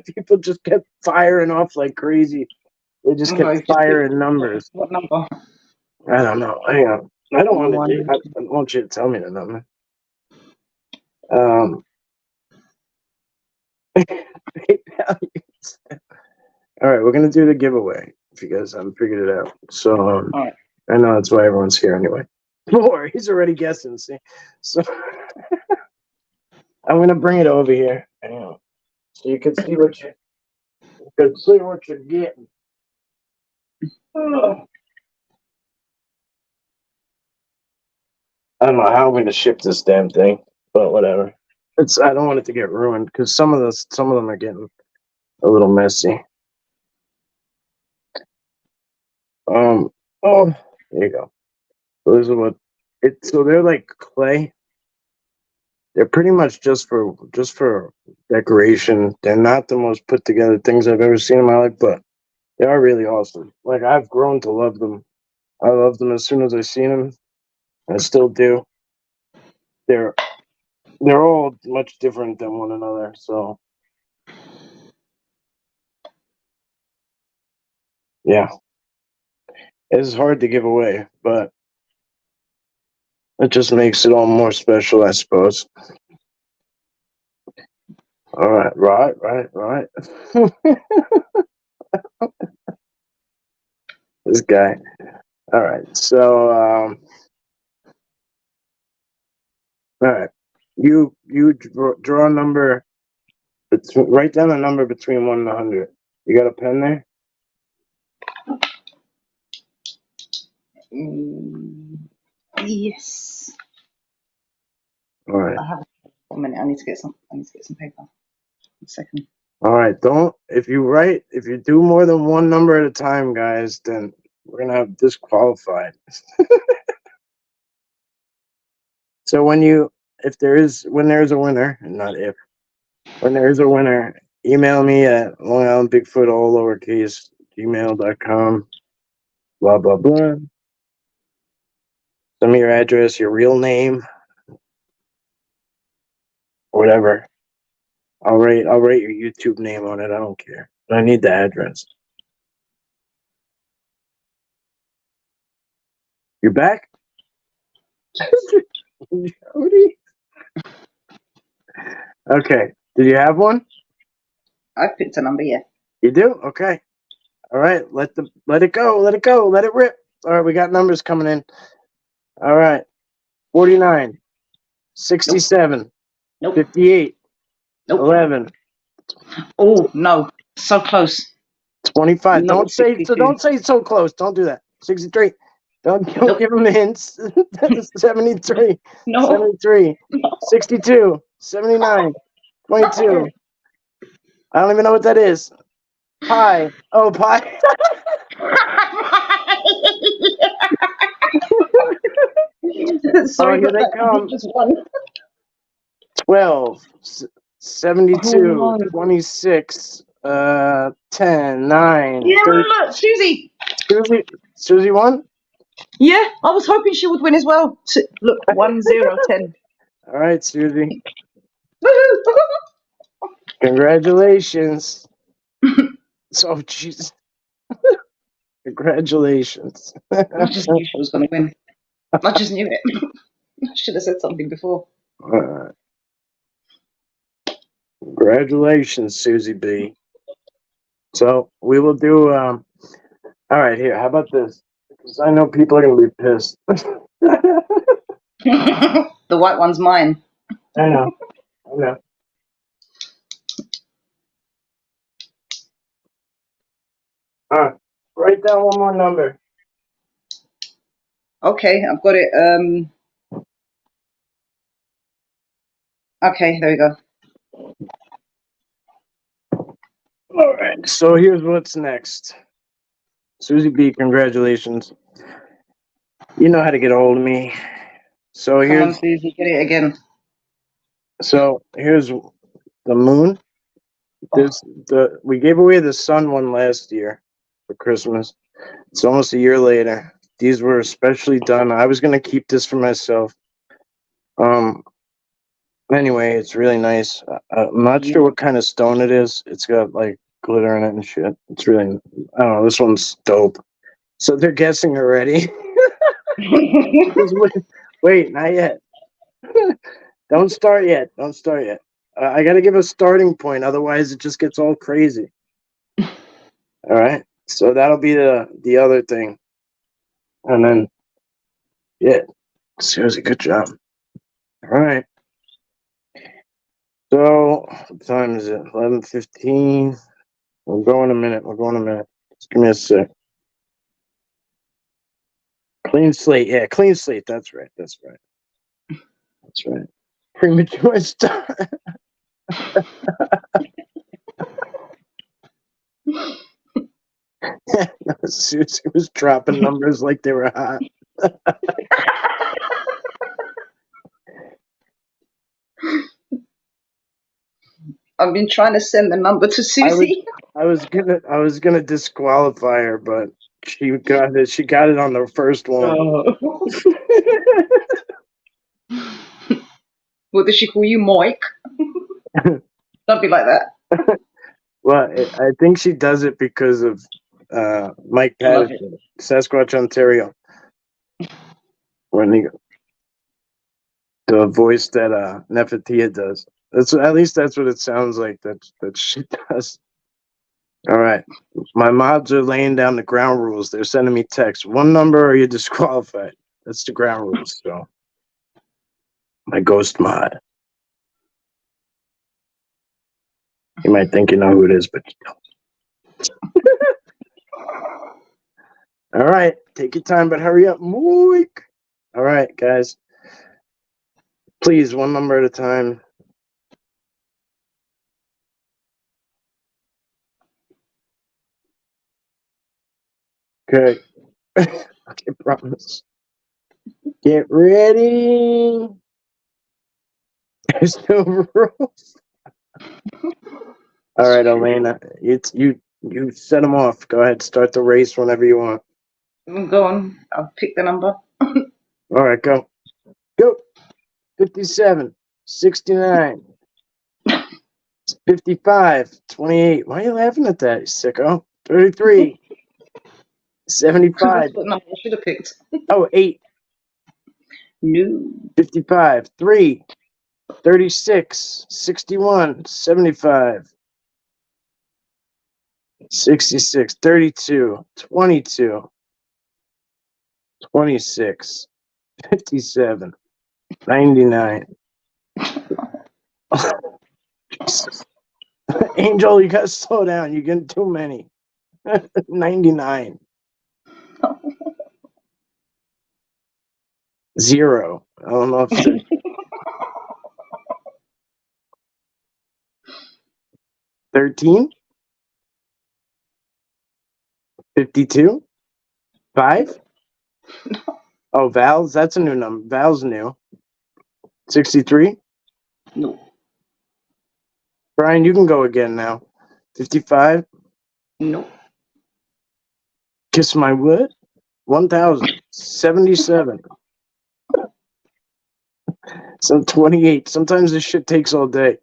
people just kept firing off like crazy. They just kept firing numbers. What number? I don't know. Hang on. I don't want to. I 1. want you to tell me the number. All right, we're gonna do the giveaway if you guys haven't figured it out. So All right. I know that's why everyone's here anyway. More, he's already guessing. See, so I'm gonna bring it over here. Hang on. So you can see what you're getting. I don't know how I'm gonna ship this damn thing, but whatever. I don't want it to get ruined because some of them are getting a little messy. Oh, there you go. Those are what so they're like clay. They're pretty much just for decoration. They're not the most put together things I've ever seen in my life, but they are really awesome. Like I've grown to love them. I loved them as soon as I seen them. I still do. They're all much different than one another. So yeah, it's hard to give away, but it just makes it all more special, I suppose. All right. This guy. All right, so all right, you draw a number. Write down a number between 1 and 100. You got a pen there? Yes. All right. I have 1 minute. I need to get some paper. 1 second. All right. If you do more than one number at a time, guys, then we're gonna have disqualified. So when there is a winner, and not if, when there is a winner, email me at Long Island Bigfoot, all lowercase, gmail.com, blah, blah, blah. Send me your address, your real name, whatever. I'll write your YouTube name on it. I don't care. But I need the address. You're back? Jody? Okay. Did you have one? I picked a number, yeah. You do? Okay. All right. Let it go. Let it go. Let it rip. All right. We got numbers coming in. All right. 49, 67, Nope. 58, Nope. 11. Oh, no. So close. 25. No, Don't say 62. Don't say so close. Don't do that. 63. Don't Nope. give them hints. 73. No. 73. 62. 79. 22. I don't even know what that is. Pi. Oh, pi. Sorry, here but they that come. just one. 12. 72. Oh, no. 26. 10. 9. Yeah, 30. look, Susie. Susie won? Yeah, I was hoping she would win as well. Look, 1, 0, 10. All right, Susie. Woohoo! Congratulations. So, jeez. Congratulations. I just knew she was going to win. I just knew it. I should have said something before. Congratulations, Susie B. So we will do. All right, here. How about this? Because I know people are gonna be pissed. The white one's mine. I know. I know. All right. Write down one more number. Okay, I've got it. Okay, there we go. All right. So here's what's next. Susie B, congratulations. You know how to get a hold of me. So Come here's on, Susie, get it again. here's the moon. We gave away the sun one last year for Christmas. It's almost a year later. These were specially done. I was gonna keep this for myself. Anyway, it's really nice. I'm not sure what kind of stone it is. It's got like glitter in it and shit. It's really, I don't know. This one's dope. So they're guessing already. Wait, not yet. Don't start yet. Don't start yet. I got to give a starting point. Otherwise, it just gets all crazy. All right. So that'll be the other thing. And then, yeah. Seriously, good job. All right. So, what time is it? 11:15. We'll go in a minute. Just give me a sec. Clean slate. Yeah, clean slate. That's right. Premature start. Susie was dropping numbers like they were hot. I've been trying to send the number to Susie. I was gonna disqualify her, but she got it. She got it on the first one. Oh. What did she call you, Mike? Don't be like that. Well, I think she does it because of Mike Patterson, Sasquatch, Ontario. When the voice that Nefertia does. At least that's what it sounds like that she does. All right. My mods are laying down the ground rules. They're sending me texts. One number or you're disqualified. That's the ground rules. So my ghost mod. You might think you know who it is, but you don't. All right. Take your time, but hurry up. Mike. All right, guys. Please, one number at a time. Okay. Okay, promise. Get ready. There's no rules. All right, Elena. It's you set them off. Go ahead, start the race whenever you want. Go on. I'll pick the number. All right, go. Go. 57, 69, 55, 28. Why are you laughing at that, you sicko? 33, Because 75. that's what number I should have picked. Oh, 8, No. 55, 3, 36, 61, 75, 66, 32, 22, 26, 57, 99. Angel, you gotta slow down. You're getting too many. 99. 0. I don't know if it's 13, 52, 5. Oh, Val's, that's a new number. Val's new. 63. No. Brian, you can go again now. 55. No. Kiss my wood. 1,077. So 28. Sometimes this shit takes all day.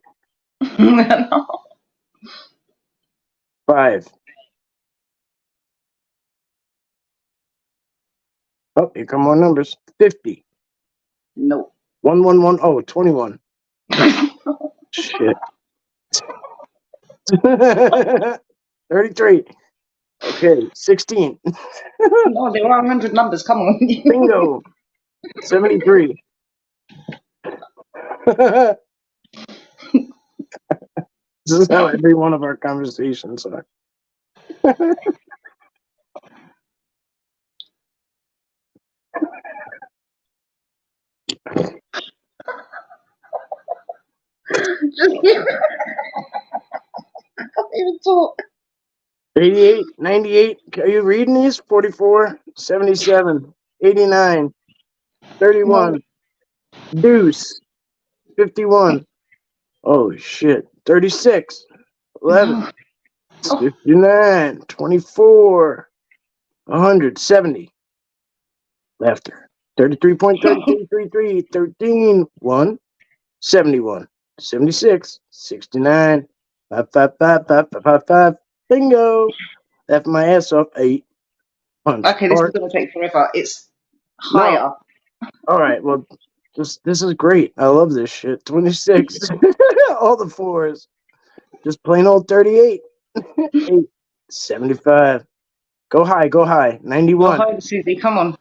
No. 5. Oh, here come more numbers. 50. No. 111. Oh, 21. Shit. 33. Okay, 16. No, there are 100 numbers. Come on. Bingo. 73. This is how every one of our conversations are. Just I can't even talk. 88, 98. Are you reading these? 44, 77, 89, 31, deuce, 51. Oh, shit. 36, 11, No. Oh. 59, 24, 170. Laughter. 33.3333, 13, 1, 71, 76, 69, 555. Bingo. Laugh my ass off. 8. Punch. Okay, this is going to take forever. It's higher. No. All right. Well, this is great. I love this shit. 26. All the 4s. Just plain old 38. 8. 75. Go high. Go high. 91. Go higher, Susie. Come on.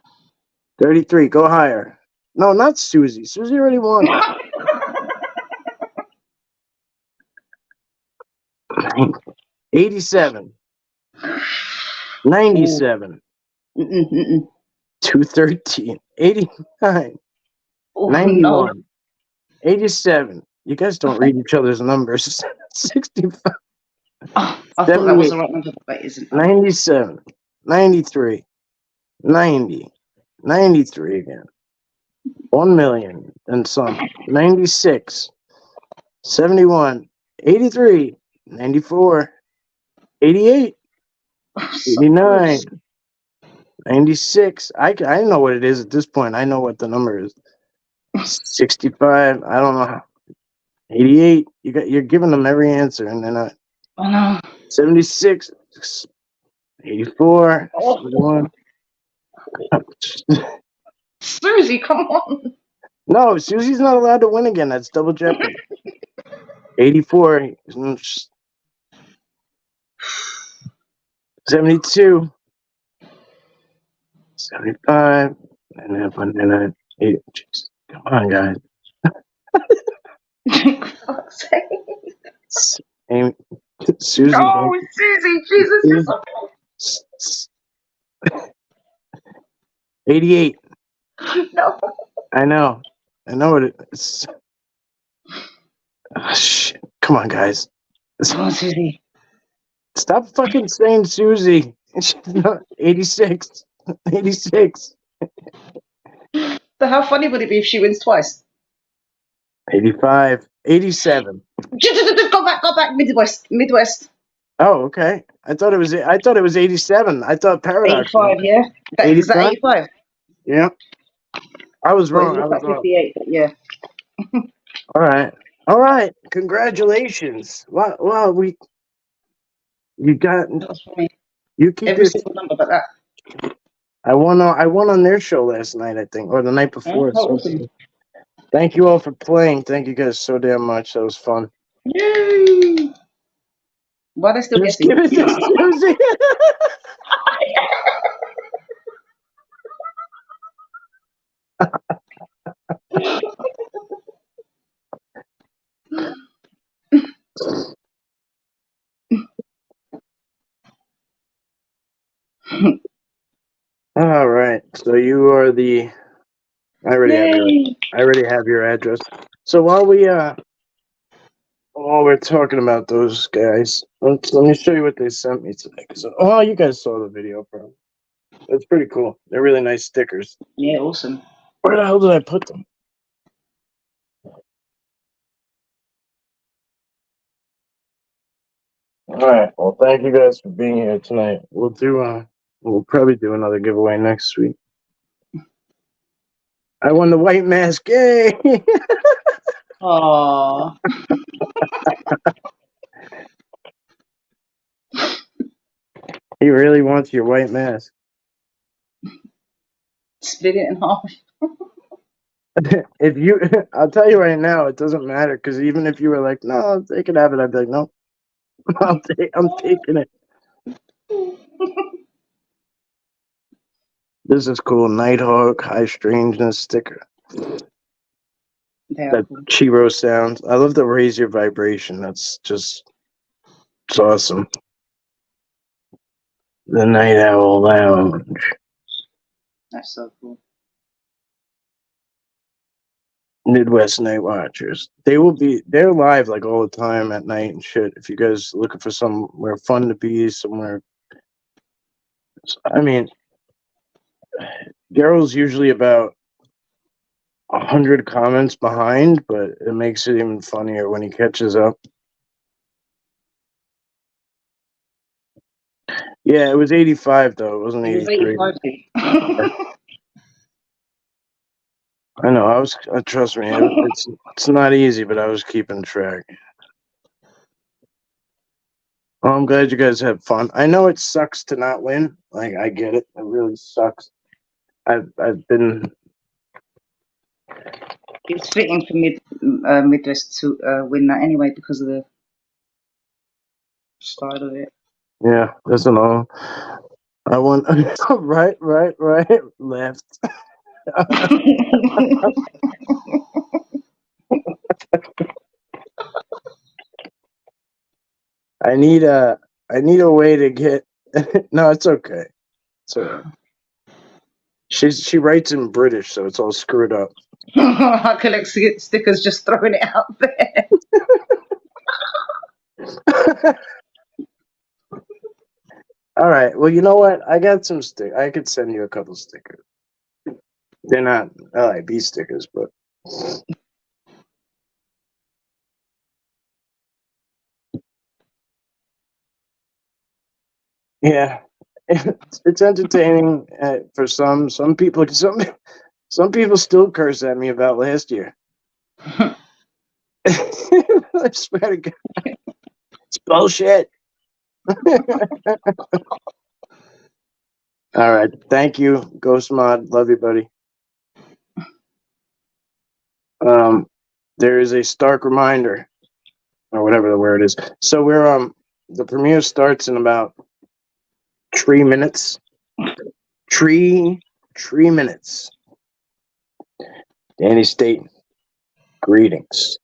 33. Go higher. No, not Susie. Susie already won. 87. 97. 213. 89. Oh, 91. no. 87. You guys don't read each other's numbers. 65. Oh, I thought that was the right number, but it isn't. 97. 93. 90. 93 again. 1 million and some. 96. 71. 83. 94. 88. 89. 96. I know what it is at this point. I know what the number is. 65. I don't know how. 88. You're giving them every answer, and they're not. Oh no. 76. 84. Oh. 71. Susie, come on. No, Susie's not allowed to win again. That's double jeopardy. 84. 72. 75. And then 8. Jeez. Come on, guys. Fuck's sake. Susie. Oh, Susie, Jesus. 88. No. I know what it is. Oh, shit. Come on, guys. Come on, Susie. Stop fucking saying Susie. She's not 86. 86. So how funny would it be if she wins twice? 85. 87. Go back, Midwest. Oh, okay. I thought it was 87. I thought Paradox. 85, yeah. Is that 85? Yeah. I was wrong. Well, I was wrong. 58, but yeah. All right. All right, congratulations. Wow, you got That was funny. you keep Every your. single number but that. I won on their show last night, I think, or the night before. Oh, So awesome. thank you all for playing. Thank you guys so damn much. That was fun. Yay! Why are they still Just guessing? give it to Susie. All right. So you are the. I already have your. Yay! I already have your address. So while we're talking about those guys, let me show you what they sent me today. Oh, you guys saw the video, bro. It's pretty cool. They're really nice stickers. Yeah, awesome. Where the hell did I put them? All right. Well, thank you guys for being here tonight. We'll probably do another giveaway next week. I won the white mask. Yay! Aww. He really wants your white mask. Split it in half. If you, I'll tell you right now, it doesn't matter because even if you were like, no, they can have it, I'd be like, no, I'm taking it. This is cool. Nighthawk, High Strangeness sticker. They are That cool. Chiro sound. I love the raise your vibration. It's awesome. The Night Owl Lounge. That's so cool. Midwest Night Watchers. They're live like all the time at night and shit. If you guys looking for somewhere fun to be, somewhere. I mean, Daryl's usually about 100 comments behind, but it makes it even funnier when he catches up. Yeah, it was 85 though. It wasn't It was 83. 85. I know. Trust me. It's not easy, but I was keeping track. Well, I'm glad you guys had fun. I know it sucks to not win. Like I get it. It really sucks. I've been. It's fitting for Midwest to win that anyway because of the style of it. Yeah, that's an all. I won. right, left. I need a way to get. No, it's okay. It's all right. She writes in British, so it's all screwed up. I collect stickers, just throwing it out there. All right. Well, you know what? I got some I could send you a couple stickers. They're not LIB stickers, but yeah, it's entertaining for some. Some people, some people still curse at me about last year. I swear to God, it's bullshit. All right. Thank you, Ghost Mod. Love you, buddy. There is a stark reminder, or whatever the word is. So we're the premiere starts in about 3 minutes. 3 minutes. Danny State, greetings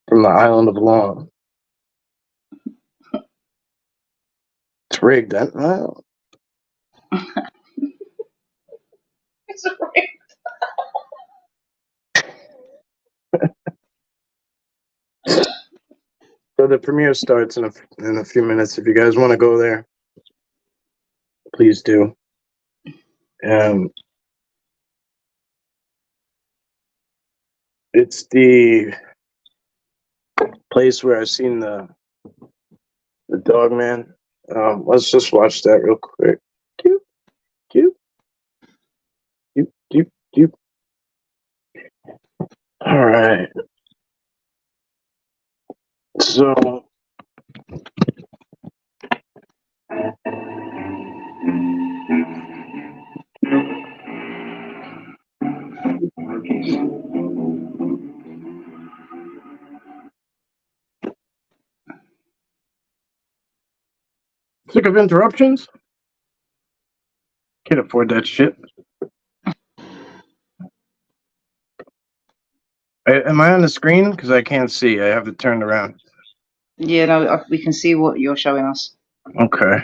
from the island of Long. It's rigged. Well, It's alright. so the premiere starts in a few minutes. If you guys want to go there, please do. It's the place where I've seen the Dogman. Let's just watch that real quick. Doop, doop, doop, doop, doop. All right. So sick of interruptions? Can't afford that shit. Am I on the screen? Because I can't see. I have it turned around. Yeah, no, we can see what you're showing us. Okay.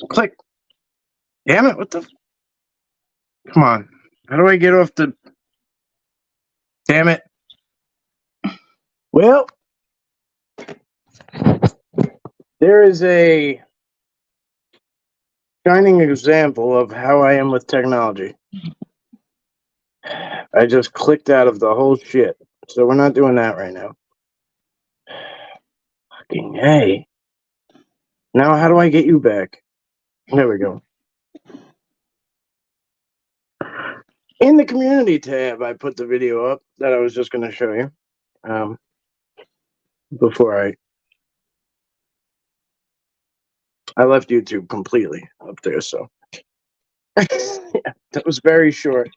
Click. Damn it, what the... Come on. How do I get off the... Damn it. Well, there is a shining example of how I am with technology. I just clicked out of the whole shit. So we're not doing that right now. Fucking hey. Now how do I get you back? There we go. In the community tab, I put the video up that I was just going to show you. Before I left YouTube completely up there, so. Yeah, that was very short.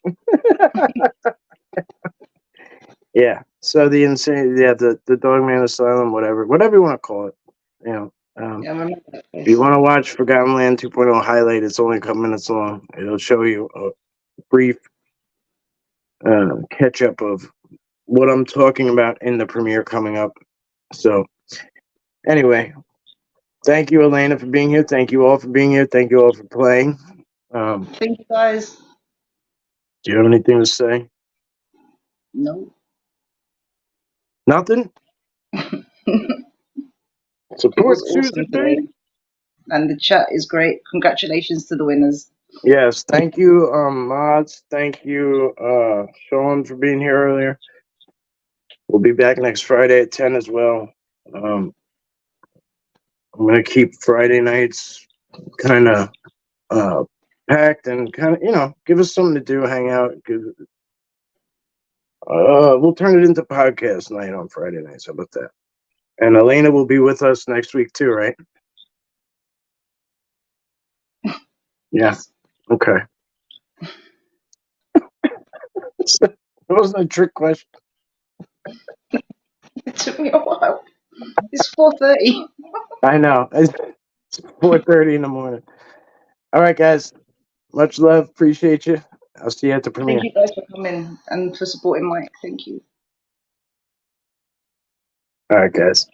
Yeah, so the insane, yeah, the Dogman Asylum, whatever you want to call it, you know. Yeah, I remember that If place. you want to watch Forgotten Land 2.0 highlight, it's only a couple minutes long. It'll show you a brief catch up of what I'm talking about in the premiere coming up. So, anyway, thank you, Elena, for being here. Thank you all for being here. Thank you all for playing. Thank you, guys. Do you have anything to say? No. Nothing? It Support was Susan, awesome today. baby. And the chat is great. Congratulations to the winners. Yes, thank you, mods. Thank you, Sean, for being here earlier. We'll be back next Friday at 10 as well. I'm going to keep Friday nights kind of packed and kind of, give us something to do, hang out. We'll turn it into podcast night on Friday nights. How about that? And Elena will be with us next week too, right? Yeah. Okay. That wasn't a trick question. It took me a while. It's 4:30. I know. It's 4:30 in the morning. All right, guys. Much love. Appreciate you. I'll see you at the premiere. Thank you guys for coming and for supporting Mike. Thank you. All right, guys.